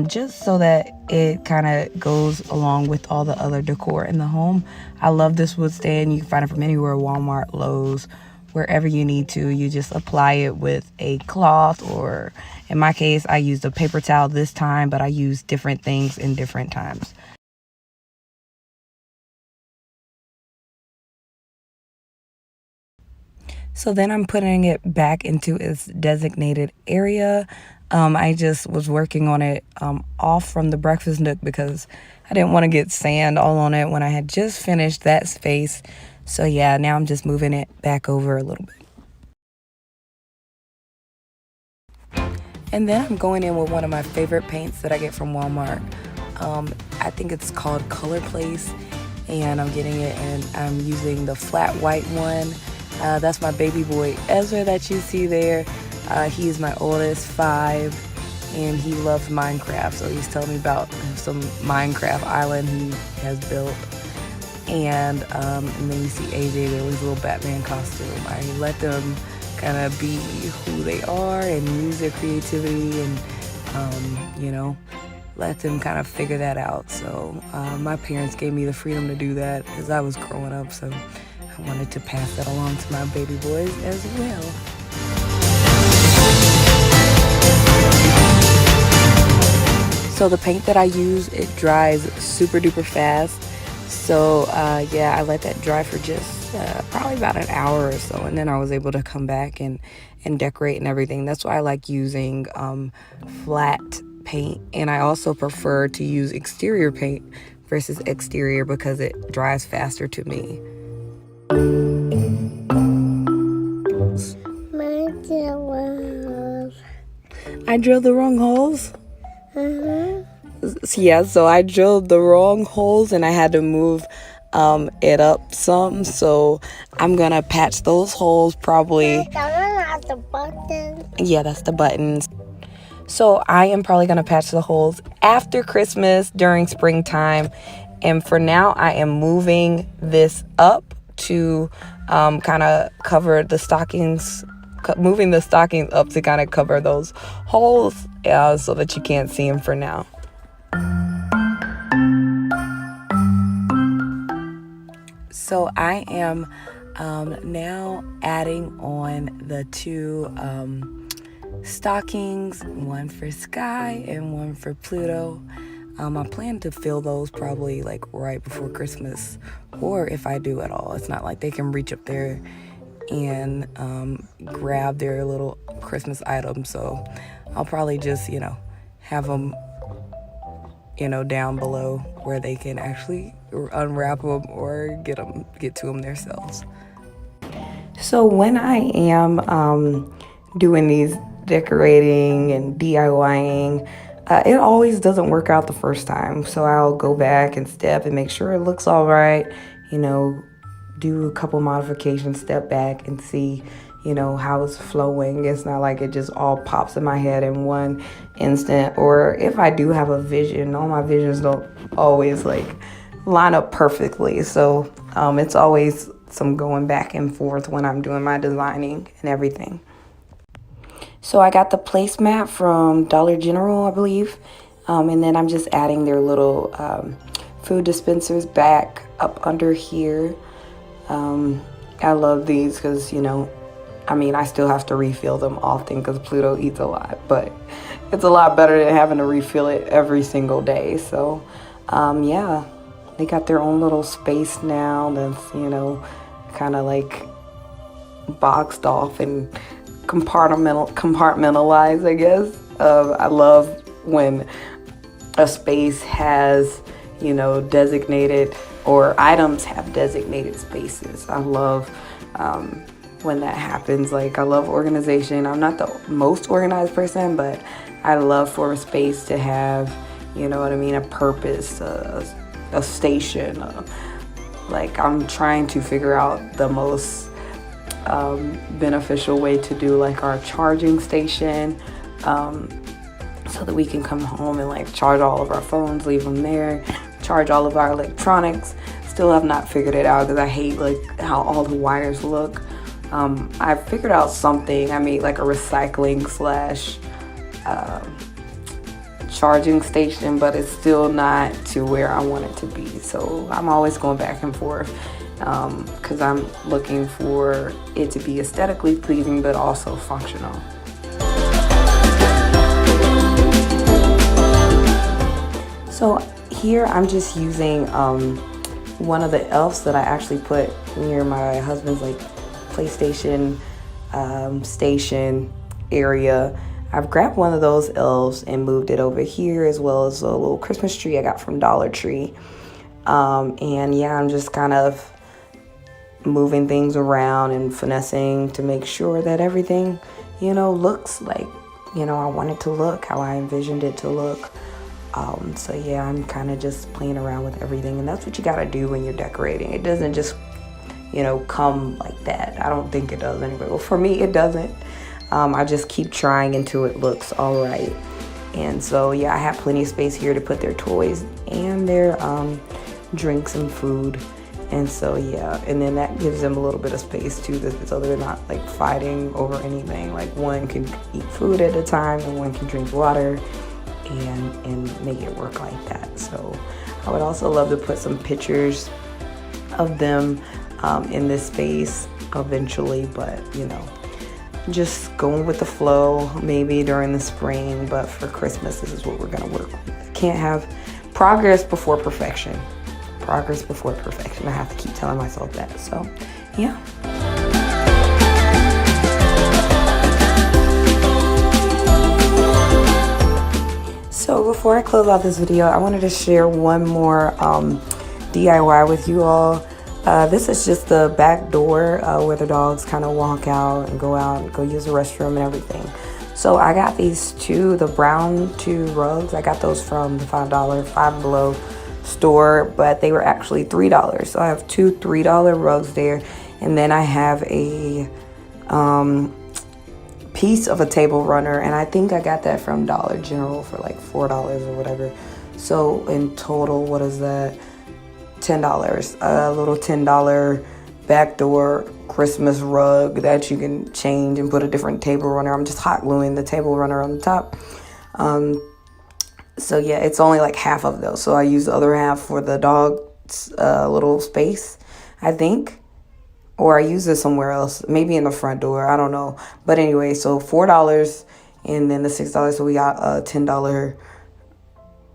just so that it kind of goes along with all the other decor in the home. I love this wood stain. You can find it from anywhere, Walmart, Lowe's, wherever you need to. You just apply it with a cloth, or in my case, I used a paper towel this time, but I use different things in different times. So then I'm putting it back into its designated area. I just was working on it off from the breakfast nook because I didn't want to get sand all on it when I had just finished that space. So yeah, now I'm just moving it back over a little bit. And then I'm going in with one of my favorite paints that I get from Walmart. I think it's called Place, and I'm getting it, and I'm using the flat white one. That's my baby boy Ezra that you see there. He's my oldest, 5, and he loves Minecraft, so he's telling me about some Minecraft island he has built. And then you see AJ there with his little Batman costume. I let them kind of be who they are and use their creativity and, let them kind of figure that out. So my parents gave me the freedom to do that as I was growing up. So I wanted to pass that along to my baby boys as well. So the paint that I use, it dries super duper fast. So yeah, I let that dry for just probably about an hour or so, and then I was able to come back and decorate and everything. That's why I like using flat paint, and I also prefer to use exterior paint versus exterior because it dries faster to me. I drilled the wrong holes? Yeah, so I drilled the wrong holes and I had to move it up some. So I'm gonna patch those holes probably. That's the button. Yeah, that's the buttons. So I am probably gonna patch the holes after Christmas during springtime. And for now, I am moving this up to kind of cover the stockings. Moving the stockings up to kind of cover those holes so that you can't see them for now. So I am now adding on the two stockings, one for Sky and one for Pluto. I plan to fill those probably like right before Christmas, or if I do at all. It's not like they can reach up there and grab their little Christmas items. So I'll probably just, have them, down below where they can actually unwrap them or get to them themselves. So when I am doing these decorating and DIYing, it always doesn't work out the first time. So I'll go back and step and make sure it looks all right, do a couple modifications, step back and see, how it's flowing. It's not like it just all pops in my head in one instant. Or if I do have a vision, all my visions don't always line up perfectly. So it's always some going back and forth when I'm doing my designing and everything. So I got the placemat from Dollar General, I believe. And then I'm just adding their little food dispensers back up under here. I love these because, I still have to refill them often because Pluto eats a lot, but it's a lot better than having to refill it every single day. So, yeah, they got their own little space now that's, kind of boxed off and compartmentalized, I guess. I love when a space has, designated, or items have designated spaces. I love when that happens. I love organization. I'm not the most organized person, but I love for a space to have, a purpose, a station. I'm trying to figure out the most beneficial way to do our charging station, so that we can come home and charge all of our phones, leave them there, charge all of our electronics. Still have not figured it out because I hate how all the wires look. I figured out something. I made a recycling / charging station, but it's still not to where I want it to be. So I'm always going back and forth because I'm looking for it to be aesthetically pleasing but also functional. So here I'm just using one of the elves that I actually put near my husband's PlayStation station area. I've grabbed one of those elves and moved it over here, as well as a little Christmas tree I got from Dollar Tree. And yeah, I'm just kind of moving things around and finessing to make sure that everything, looks like, I want it to look how I envisioned it to look. So yeah, I'm kind of just playing around with everything, and that's what you gotta do when you're decorating. It doesn't just, come like that. I don't think it does anyway. Well, for me, it doesn't. I just keep trying until it looks all right. And so yeah, I have plenty of space here to put their toys and their drinks and food And so yeah, and then that gives them a little bit of space too, so they're not like fighting over anything. Like one can eat food at a time and one can drink water, and make it work like that. So I would also love to put some pictures of them in this space eventually, but you know, just going with the flow, maybe during the spring, but for Christmas, this is what we're gonna work with. Can't have progress before perfection. Progress before perfection. I have to keep telling myself that. So yeah. So before I close out this video, I wanted to share one more DIY with you all. This is just the back door where the dogs kind of walk out and go use the restroom and everything. So I got these the brown two rugs. I got those from the Five Below store, but they were actually $3. So I have two $3 rugs there, and then I have a piece of a table runner, and I think I got that from Dollar General for like $4 or whatever. So in total, what is that? $10. A little $10 backdoor Christmas rug that you can change and put a different table runner. I'm just hot gluing the table runner on the top. So yeah, it's only like half of those. So I use the other half for the dog's little space, I think. Or I use it somewhere else, maybe in the front door, I don't know. But anyway, so $4 and then the $6. So we got a $10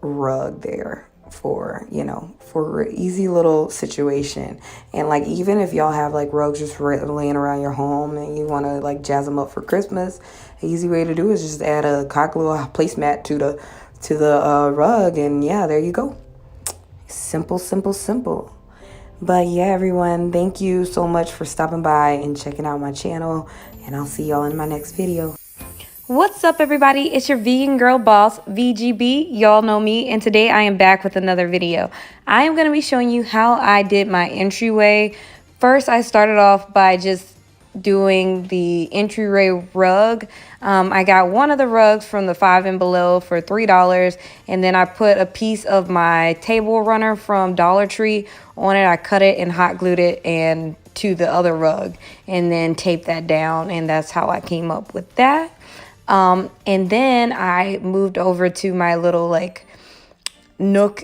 rug there for, you know, for an easy little situation. And like, even if y'all have like rugs just laying around your home and you want to like jazz them up for Christmas, an easy way to do is just add a hot glue placemat to the rug, and yeah, there you go. Simple, simple, simple. But yeah, everyone, thank you so much for stopping by and checking out my channel, and I'll see y'all in my next video. What's up, everybody? It's your vegan girl boss, VGB. Y'all know me, and today I am back with another video. I am going to be showing you how I did my entryway. First, I started off by just doing the entryway rug. I got one of the rugs from the Five and Below for $3, and then I put a piece of my table runner from Dollar Tree on it. I cut it and hot glued it and to the other rug, and then taped that down, and that's how I came up with that. And then I moved over to my little like nook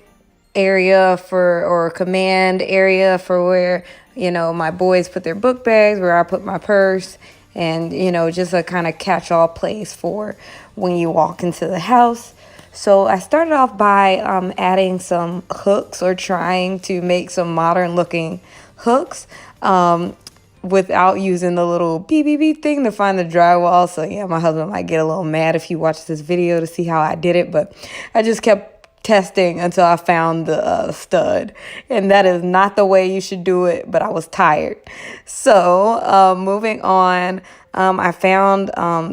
area or command area for where, you know, my boys put their book bags, where I put my purse, and, you know, just a kind of catch-all place for when you walk into the house. So I started off by adding some hooks, or trying to make some modern looking hooks without using the little beep beep beep thing to find the drywall. So yeah, my husband might get a little mad if he watched this video to see how I did it, but I just kept testing until I found the stud, and that is not the way you should do it, but I was tired. So moving on, I found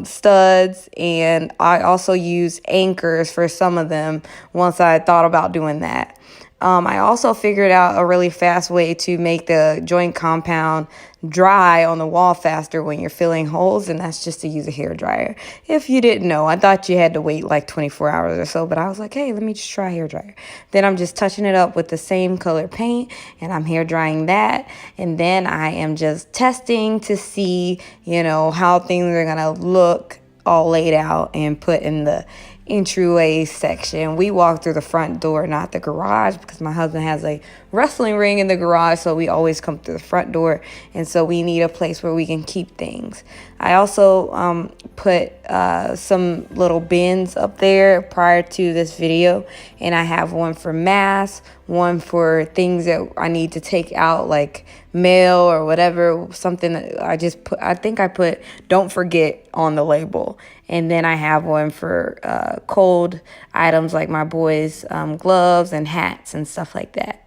studs, and I also used anchors for some of them once I thought about doing that. I also figured out a really fast way to make the joint compound dry on the wall faster when you're filling holes, and that's just to use a hair dryer. If you didn't know, I thought you had to wait like 24 hours or so, but I was like, hey, let me just try a hair dryer. Then I'm just touching it up with the same color paint, and I'm hair drying that, and then I am just testing to see, you know, how things are gonna look all laid out and put in the entryway section. We walk through the front door, not the garage, because my husband has a wrestling ring in the garage, so we always come through the front door, and so we need a place where we can keep things. I also put some little bins up there prior to this video, and I have one for masks, one for things that I need to take out, like mail or whatever, something that I think I put don't forget on the label. And then I have one for cold items like my boys' gloves and hats and stuff like that.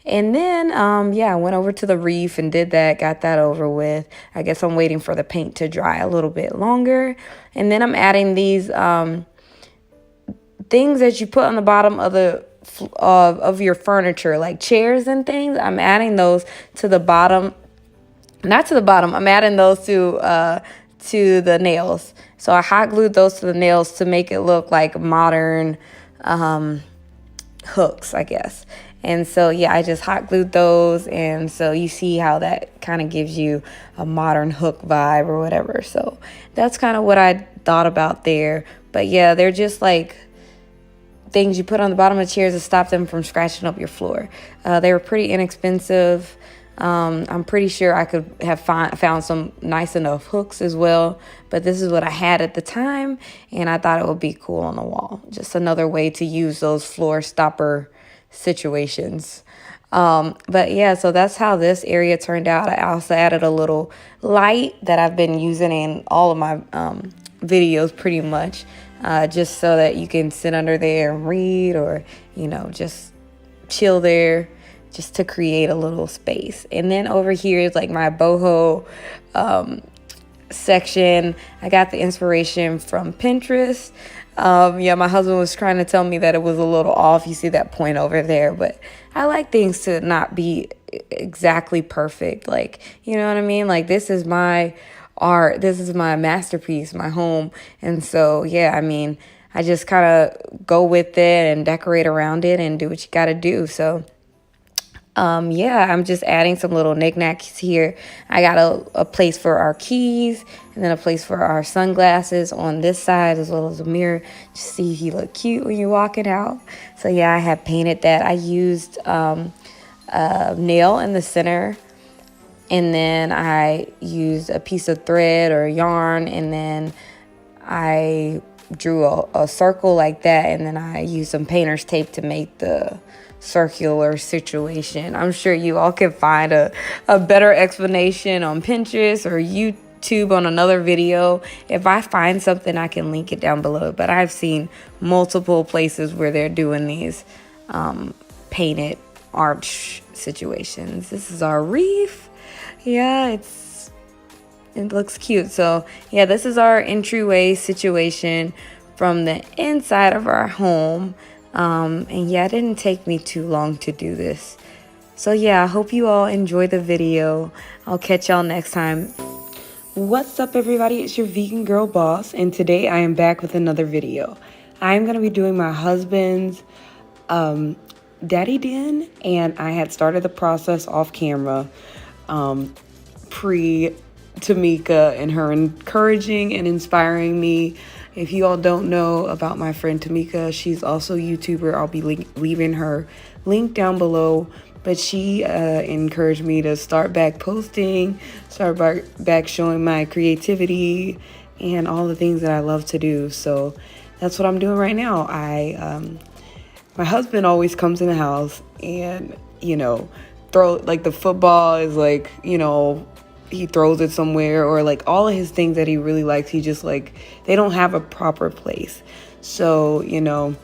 And then, yeah, I went over to the reef and did that, got that over with. I guess I'm waiting for the paint to dry a little bit longer. And then I'm adding these things that you put on the bottom of of your furniture, like chairs and things. I'm adding those to the bottom. Not to the bottom. I'm adding those to the nails. So I hot glued those to the nails to make it look like modern hooks, I guess. And so, yeah, I just hot glued those. And so you see how that kind of gives you a modern hook vibe or whatever. So that's kind of what I thought about there. But yeah, they're just like things you put on the bottom of chairs to stop them from scratching up your floor. They were pretty inexpensive. I'm pretty sure I could have found some nice enough hooks as well, but this is what I had at the time, and I thought it would be cool on the wall. Just another way to use those floor stopper situations. But yeah, so that's how this area turned out. I also added a little light that I've been using in all of my videos pretty much, just so that you can sit under there and read, or, you know, just chill there, just to create a little space. And then over here is like my boho section. I got the inspiration from Pinterest. Yeah, my husband was trying to tell me that it was a little off. You see that point over there, but I like things to not be exactly perfect. Like, you know what I mean? Like, this is my art. This is my masterpiece, my home. And so, yeah, I mean, I just kind of go with it and decorate around it and do what you got to do. So yeah, I'm just adding some little knickknacks here. I got a place for our keys, and then a place for our sunglasses on this side, as well as a mirror, just see if you look cute when you're walking out. So yeah, I have painted that. I used a nail in the center, and then I used a piece of thread or yarn, and then I drew a circle like that, and then I used some painter's tape to make the circular situation. I'm sure you all can find a better explanation on Pinterest or YouTube on another video. If I find something, I can link it down below. But I've seen multiple places where they're doing these painted arch situations. This is our reef. Yeah, it looks cute. So yeah, this is our entryway situation from the inside of our home. And yeah, it didn't take me too long to do this. So yeah, I hope you all enjoy the video. I'll catch y'all next time. What's up, everybody? It's your vegan girl boss, and today I am back with another video. I'm gonna be doing my husband's daddy den, and I had started the process off camera pre Tamika and her encouraging and inspiring me. If you all don't know about my friend Tamika, she's also a YouTuber. I'll be leaving her link down below. But she encouraged me to start back posting, start back showing my creativity and all the things that I love to do. So that's what I'm doing right now. My husband always comes in the house and, you know, the football is like, you know, he throws it somewhere, or like all of his things that he really likes, he just like, they don't have a proper place. So, you know,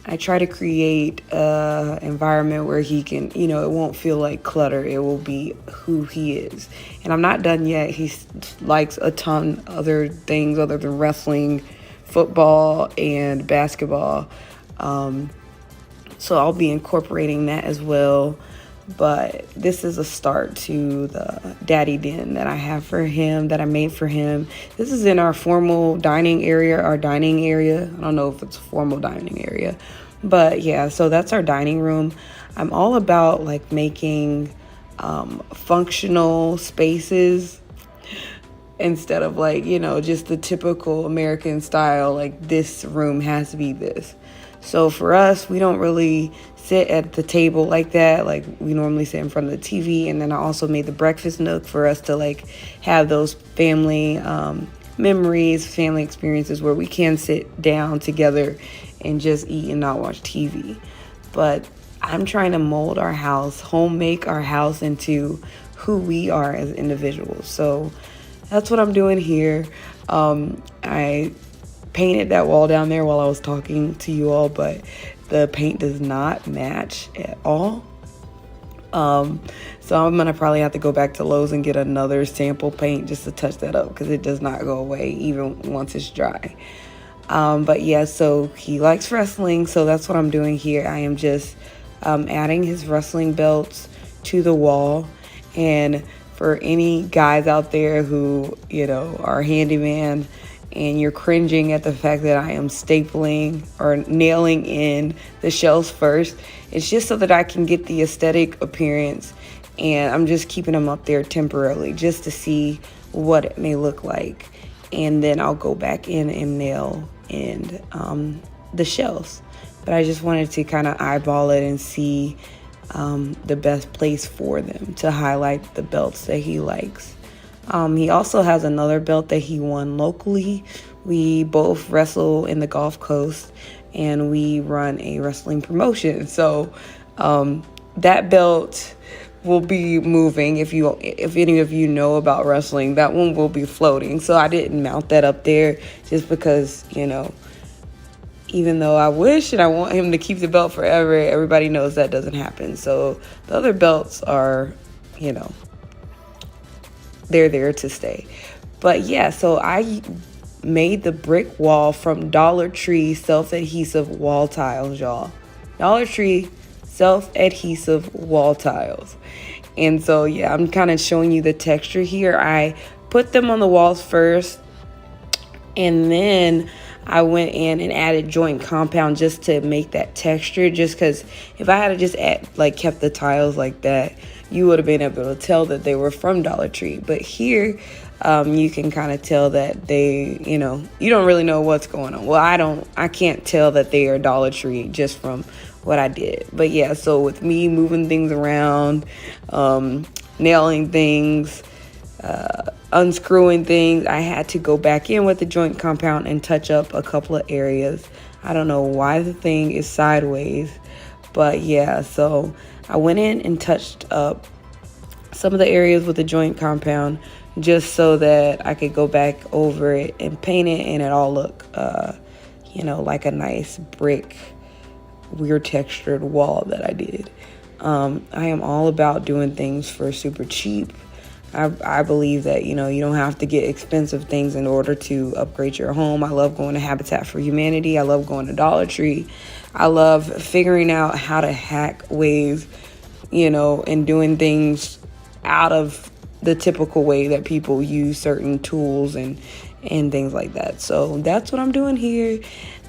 I try to create a environment where he can, you know, it won't feel like clutter. It will be who he is. And I'm not done yet. He likes a ton other things other than wrestling, football, and basketball. So I'll be incorporating that as well. But this is a start to the daddy den that I have for him, that I made for him. This is in our formal dining area, I don't know if it's a formal dining area, but yeah, so that's our dining room. I'm all about like making functional spaces instead of like, you know, just the typical American style, like this room has to be this. So for us, we don't really sit at the table like that. Like we normally sit in front of the TV. And then I also made the breakfast nook for us to like have those family memories, family experiences where we can sit down together and just eat and not watch TV. But I'm trying to mold our house, make our house into who we are as individuals. So that's what I'm doing here. I painted that wall down there while I was talking to you all, but the paint does not match at all. So I'm gonna probably have to go back to Lowe's and get another sample paint just to touch that up, because it does not go away even once it's dry. But yeah, so he likes wrestling, so that's what I'm doing here. I am just adding his wrestling belts to the wall. And for any guys out there who, you know, are handyman and you're cringing at the fact that I am stapling or nailing in the shelves first. It's just so that I can get the aesthetic appearance, and I'm just keeping them up there temporarily just to see what it may look like. And then I'll go back in and nail in the shelves. But I just wanted to kind of eyeball it and see the best place for them to highlight the belts that he likes. He also has another belt that he won locally. We both wrestle in the Gulf Coast, and we run a wrestling promotion. So that belt will be moving. If any of you know about wrestling, that one will be floating. So I didn't mount that up there just because, even though I wish and I want him to keep the belt forever, everybody knows that doesn't happen. So the other belts are, they're there to stay. But yeah, so I made the brick wall from Dollar Tree self-adhesive wall tiles, y'all. Dollar Tree self-adhesive wall tiles. And so yeah, I'm kind of showing you the texture here. I put them on the walls first, and then I went in and added joint compound just to make that texture, just because if I had to just kept the tiles like that, you would have been able to tell that they were from Dollar Tree. But here, you can kind of tell that they, you don't really know what's going on. Well, I can't tell that they are Dollar Tree just from what I did. But yeah, so with me moving things around, nailing things, unscrewing things, I had to go back in with the joint compound and touch up a couple of areas. I don't know why the thing is sideways, but yeah, so I went in and touched up some of the areas with the joint compound just so that I could go back over it and paint it, and it all look like a nice brick, weird textured wall that I did. I am all about doing things for super cheap. I believe that, you don't have to get expensive things in order to upgrade your home. I love going to Habitat for Humanity. I love going to Dollar Tree. I love figuring out how to hack ways, and doing things out of the typical way that people use certain tools and things like that. So that's what I'm doing here.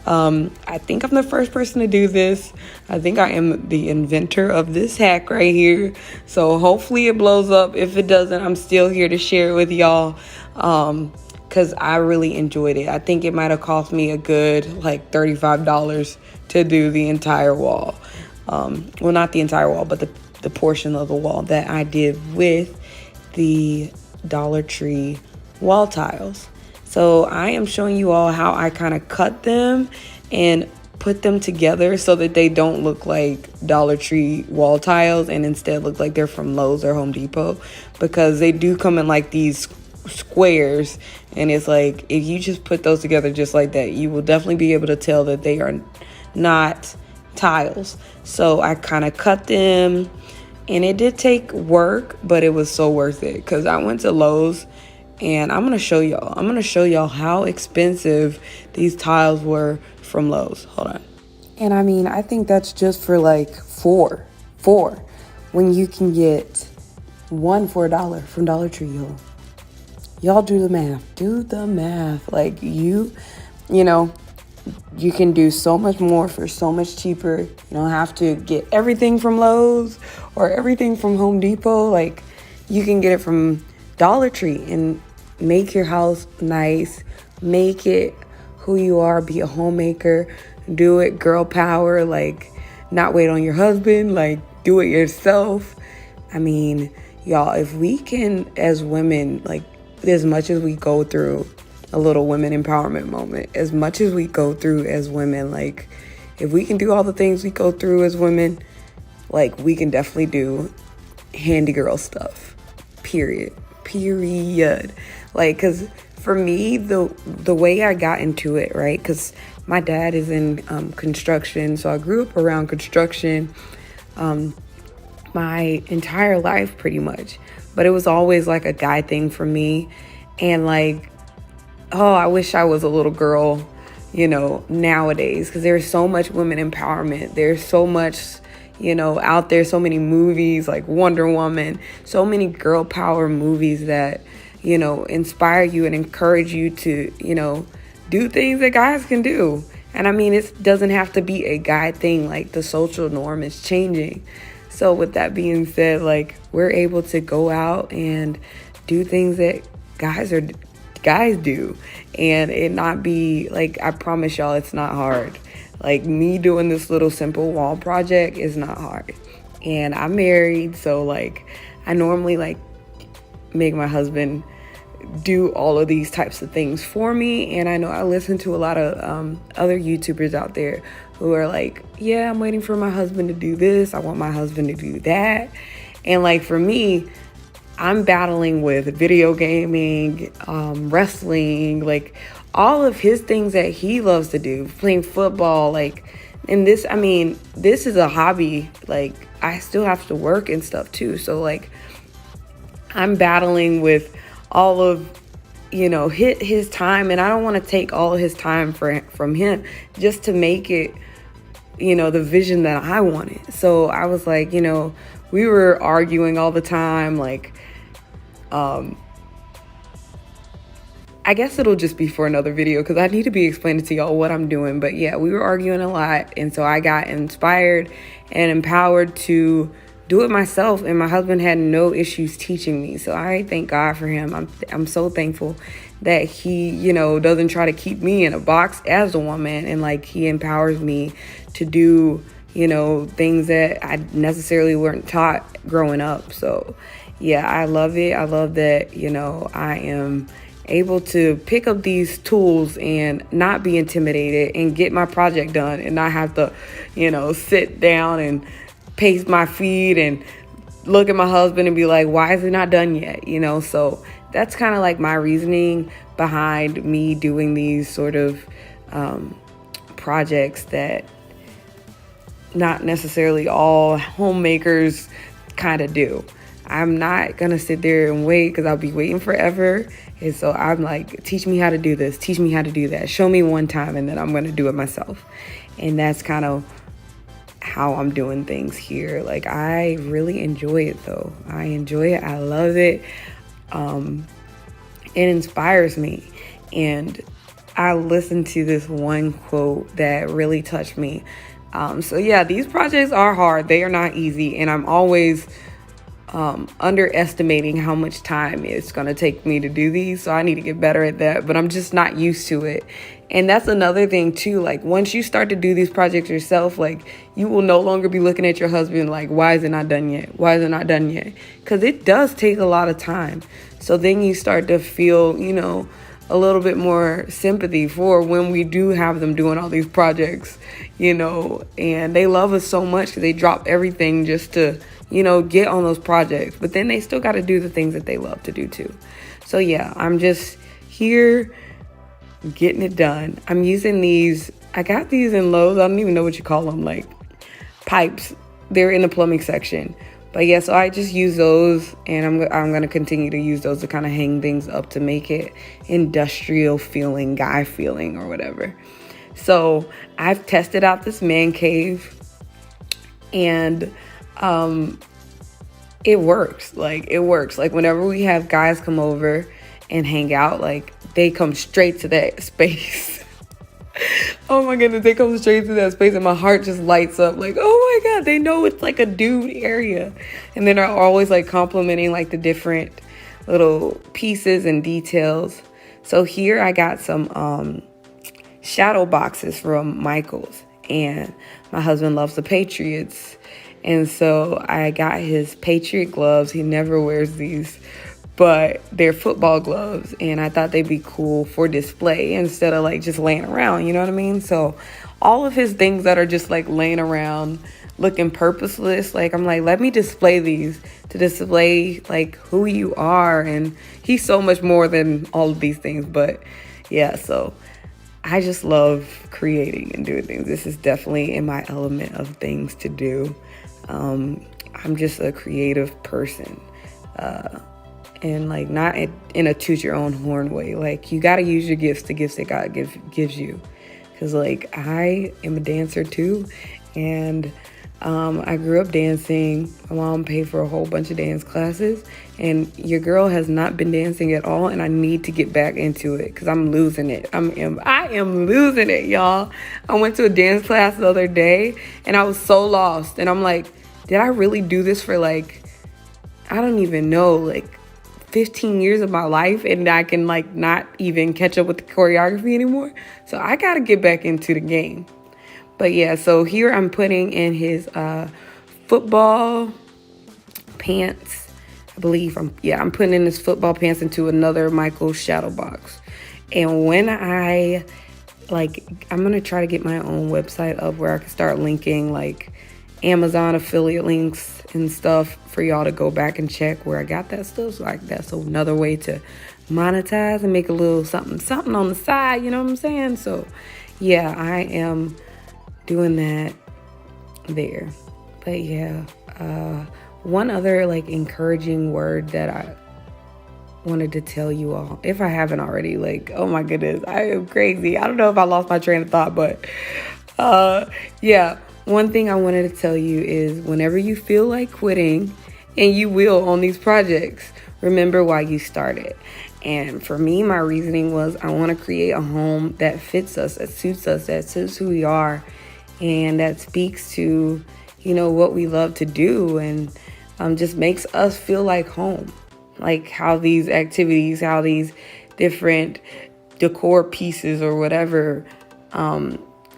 I think I'm the first person to do this. I think I am the inventor of this hack right here. So hopefully it blows up. If it doesn't, I'm still here to share it with y'all. Because I really enjoyed it. I think it might have cost me a good $35 to do the entire wall. Well, not the entire wall, but the portion of the wall that I did with the Dollar Tree wall tiles. So I am showing you all how I kind of cut them and put them together so that they don't look like Dollar Tree wall tiles and instead look like they're from Lowe's or Home Depot, because they do come in these squares, and it's if you just put those together just like that, you will definitely be able to tell that they are not tiles. So I kind of cut them, and it did take work, but it was so worth it because I went to Lowe's. And I'm going to show y'all how expensive these tiles were from Lowe's. Hold on. And I think that's just for four when you can get one for $1 from Dollar Tree, y'all do the math. You can do so much more for so much cheaper. You don't have to get everything from Lowe's or everything from Home Depot. You can get it from Dollar Tree and make your house nice, make it who you are, be a homemaker, do it girl power, not wait on your husband, do it yourself. Y'all, if we can, as women, as much as we go through a little women empowerment moment, as much as we go through as women, if we can do all the things we go through as women, we can definitely do handy girl stuff, period. Because for me, the way I got into it, right, because my dad is in construction, so I grew up around construction my entire life pretty much, but it was always a guy thing for me. And I wish I was a little girl, nowadays, because there's so much women empowerment, there's so much out there, so many movies like Wonder Woman, so many girl power movies that inspire you and encourage you to do things that guys can do. And I mean, it doesn't have to be a guy thing. Like, the social norm is changing. So with that being said, like, we're able to go out and do things that guys do, and it not be like, I promise y'all, it's not hard. Like, me doing this little simple wall project is not hard. And I'm married, so like, I normally like make my husband do all of these types of things for me. And I know I listen to a lot of other YouTubers out there who are like, yeah, I'm waiting for my husband to do this, I want my husband to do that. And like, for me, I'm battling with video gaming, wrestling, like all of his things that he loves to do, playing football, like, and this, I mean, this is a hobby. Like, I still have to work and stuff too. So like, I'm battling with all of, you know, his time, and I don't want to take all of his time from him just to make it, you know, the vision that I wanted. So I was like, you know, we were arguing all the time, like, I guess it'll just be for another video because I need to be explaining to y'all what I'm doing. But yeah, we were arguing a lot, and so I got inspired and empowered to do it myself, and my husband had no issues teaching me. So I thank God for him. I'm so thankful that he, you know, doesn't try to keep me in a box as a woman, and like, he empowers me to do, you know, things that I necessarily weren't taught growing up. So yeah, I love it. I love that, you know, I am able to pick up these tools and not be intimidated and get my project done and not have to, you know, sit down and pace my feet and look at my husband and be like, why is it not done yet? You know, so that's kind of like my reasoning behind me doing these sort of projects that not necessarily all homemakers kind of do. I'm not going to sit there and wait because I'll be waiting forever. And so I'm like, teach me how to do this. Teach me how to do that. Show me one time, and then I'm going to do it myself. And that's kind of how I'm doing things here. Like, I really enjoy it though. I enjoy it. I love it. It inspires me. And I listened to this one quote that really touched me. So yeah, these projects are hard. They are not easy. And I'm always underestimating how much time it's going to take me to do these. So I need to get better at that, but I'm just not used to it. And that's another thing too. Like, once you start to do these projects yourself, like, you will no longer be looking at your husband like, why is it not done yet? Why is it not done yet? Because it does take a lot of time. So then you start to feel, you know, a little bit more sympathy for when we do have them doing all these projects, you know, and they love us so much because they drop everything just to, you know, get on those projects. But then they still got to do the things that they love to do too. So yeah, I'm just here getting it done. I'm using these. I got these in Lowe's. I don't even know what you call them, like pipes. They're in the plumbing section. But yeah, so I just use those, and I'm going to continue to use those to kind of hang things up to make it industrial feeling, guy feeling, or whatever. So I've tested out this man cave, and it works. Like, it works. Like, whenever we have guys come over and hang out, like, they come straight to that space. Oh my goodness, they come straight to that space, and my heart just lights up. Like, oh my God, they know it's like a dude area. And then they're always like complimenting like the different little pieces and details. So here I got some shadow boxes from Michael's, and my husband loves the Patriots. And so I got his Patriot gloves. He never wears these, but they're football gloves, and I thought they'd be cool for display instead of like just laying around, you know what I mean? So all of his things that are just like laying around looking purposeless, like, I'm like, let me display these to display like who you are. And he's so much more than all of these things. But yeah, so I just love creating and doing things. This is definitely in my element of things to do. I'm just a creative person. And like, not in a toot your own horn way. Like, you got to use your gifts, the gifts that God gives you. Because like, I am a dancer too. And I grew up dancing. My mom paid for a whole bunch of dance classes, and your girl has not been dancing at all, and I need to get back into it because I'm losing it. I am losing it, y'all. I went to a dance class the other day, and I was so lost, and I'm like, did I really do this for like, I don't even know, like 15 years of my life, and I can like not even catch up with the choreography anymore? So I gotta get back into the game. But yeah, so here I'm putting in his football pants. I believe I'm putting in his football pants into another Michael's shadow box. And when I'm gonna try to get my own website up where I can start linking like Amazon affiliate links and stuff for y'all to go back and check where I got that stuff. So like that's another way to monetize and make a little something on the side, you know what I'm saying? So yeah, I am doing that there. But yeah, one other like encouraging word that I wanted to tell you all, if I haven't already, like, oh my goodness, I am crazy. I don't know if I lost my train of thought, but yeah, one thing I wanted to tell you is whenever you feel like quitting, and you will on these projects, remember why you started. And for me, my reasoning was I want to create a home that fits us, that suits who we are, and that speaks to, you know, what we love to do, and just makes us feel like home. Like how these activities, how these different decor pieces or whatever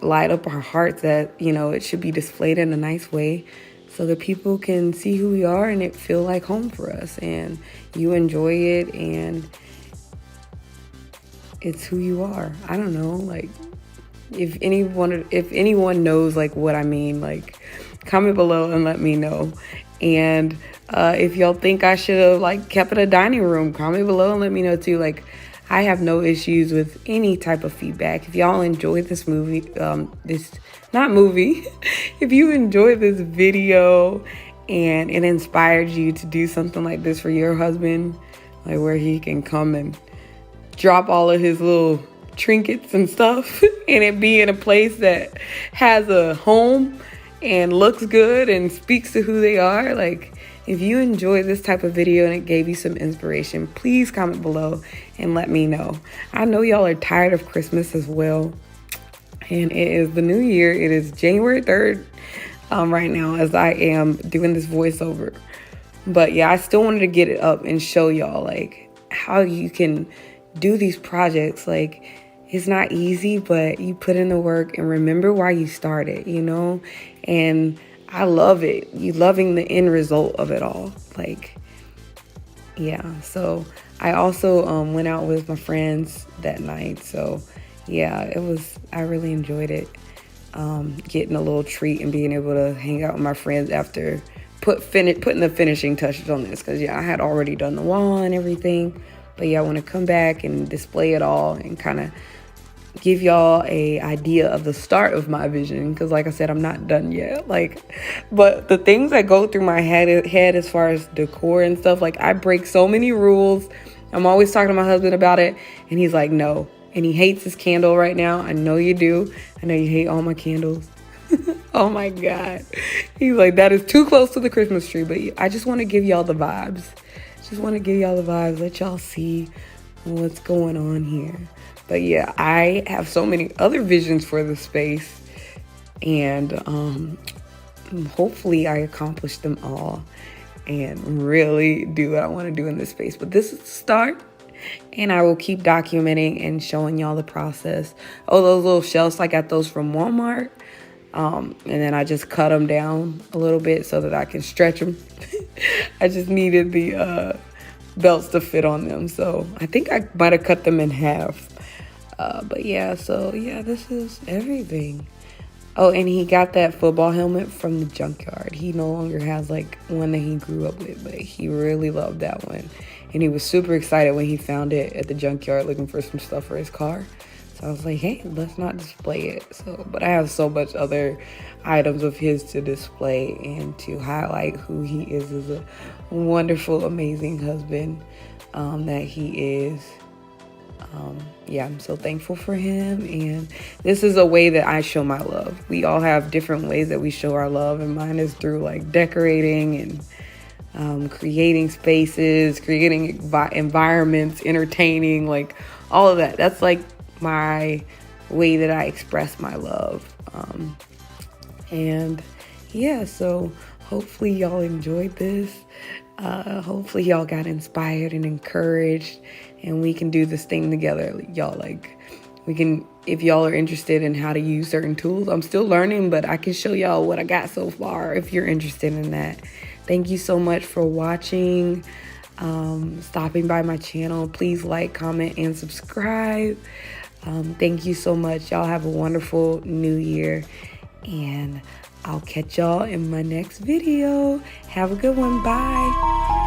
light up our hearts, that, you know, it should be displayed in a nice way so that people can see who we are and it feel like home for us, and you enjoy it, and it's who you are. I don't know, like, if anyone knows like what I mean, like, comment below and let me know. And if y'all think I should have like kept it a dining room, comment below and let me know too. Like, I have no issues with any type of feedback. If y'all enjoyed this movie, if you enjoyed this video and it inspired you to do something like this for your husband, like where he can come and drop all of his little trinkets and stuff and it be in a place that has a home and looks good and speaks to who they are. Like, if you enjoyed this type of video and it gave you some inspiration, please comment below and let me know. I know y'all are tired of Christmas as well, and it is the new year. It is January 3rd right now as I am doing this voiceover. But yeah, I still wanted to get it up and show y'all like how you can do these projects. Like, it's not easy, but you put in the work and remember why you started, you know? And I love it. You loving the end result of it all. Like, yeah. So I also went out with my friends that night. So yeah, I really enjoyed it. Getting a little treat and being able to hang out with my friends after putting the finishing touches on this. Cause yeah, I had already done the wall and everything. But yeah, I want to come back and display it all and kind of give y'all a idea of the start of my vision, because like I said, I'm not done yet. Like, but the things that go through my head as far as decor and stuff, like, I break so many rules. I'm always talking to my husband about it, and he's like, no. And he hates his candle right now. I know you do. I know you hate all my candles. Oh my God. He's like, that is too close to the Christmas tree. But I just want to give y'all the vibes. Let y'all see what's going on here. But yeah, I have so many other visions for the space, and hopefully I accomplish them all and really do what I want to do in this space. But this is the start, and I will keep documenting and showing y'all the process. Oh, those little shelves, I got those from Walmart, and then I just cut them down a little bit so that I can stretch them. I just needed the belts to fit on them, so I think I might have cut them in half. But yeah, so yeah, this is everything. Oh, and he got that football helmet from the junkyard. He no longer has like one that he grew up with, but he really loved that one. And he was super excited when he found it at the junkyard looking for some stuff for his car. So I was like, hey, let's not display it. So, but I have so much other items of his to display and to highlight who he is as a wonderful, amazing husband that he is. yeah, I'm so thankful for him. And this is a way that I show my love. We all have different ways that we show our love, and mine is through like decorating and creating spaces, creating environments, entertaining, like all of that. That's like my way that I express my love. And yeah, so hopefully y'all enjoyed this. Hopefully y'all got inspired and encouraged, and we can do this thing together, y'all. Like, we can, if y'all are interested in how to use certain tools, I'm still learning, but I can show y'all what I got so far if you're interested in that. Thank you so much for watching, stopping by my channel. Please like, comment, and subscribe. Thank you so much. Y'all have a wonderful new year, and I'll catch y'all in my next video. Have a good one. Bye.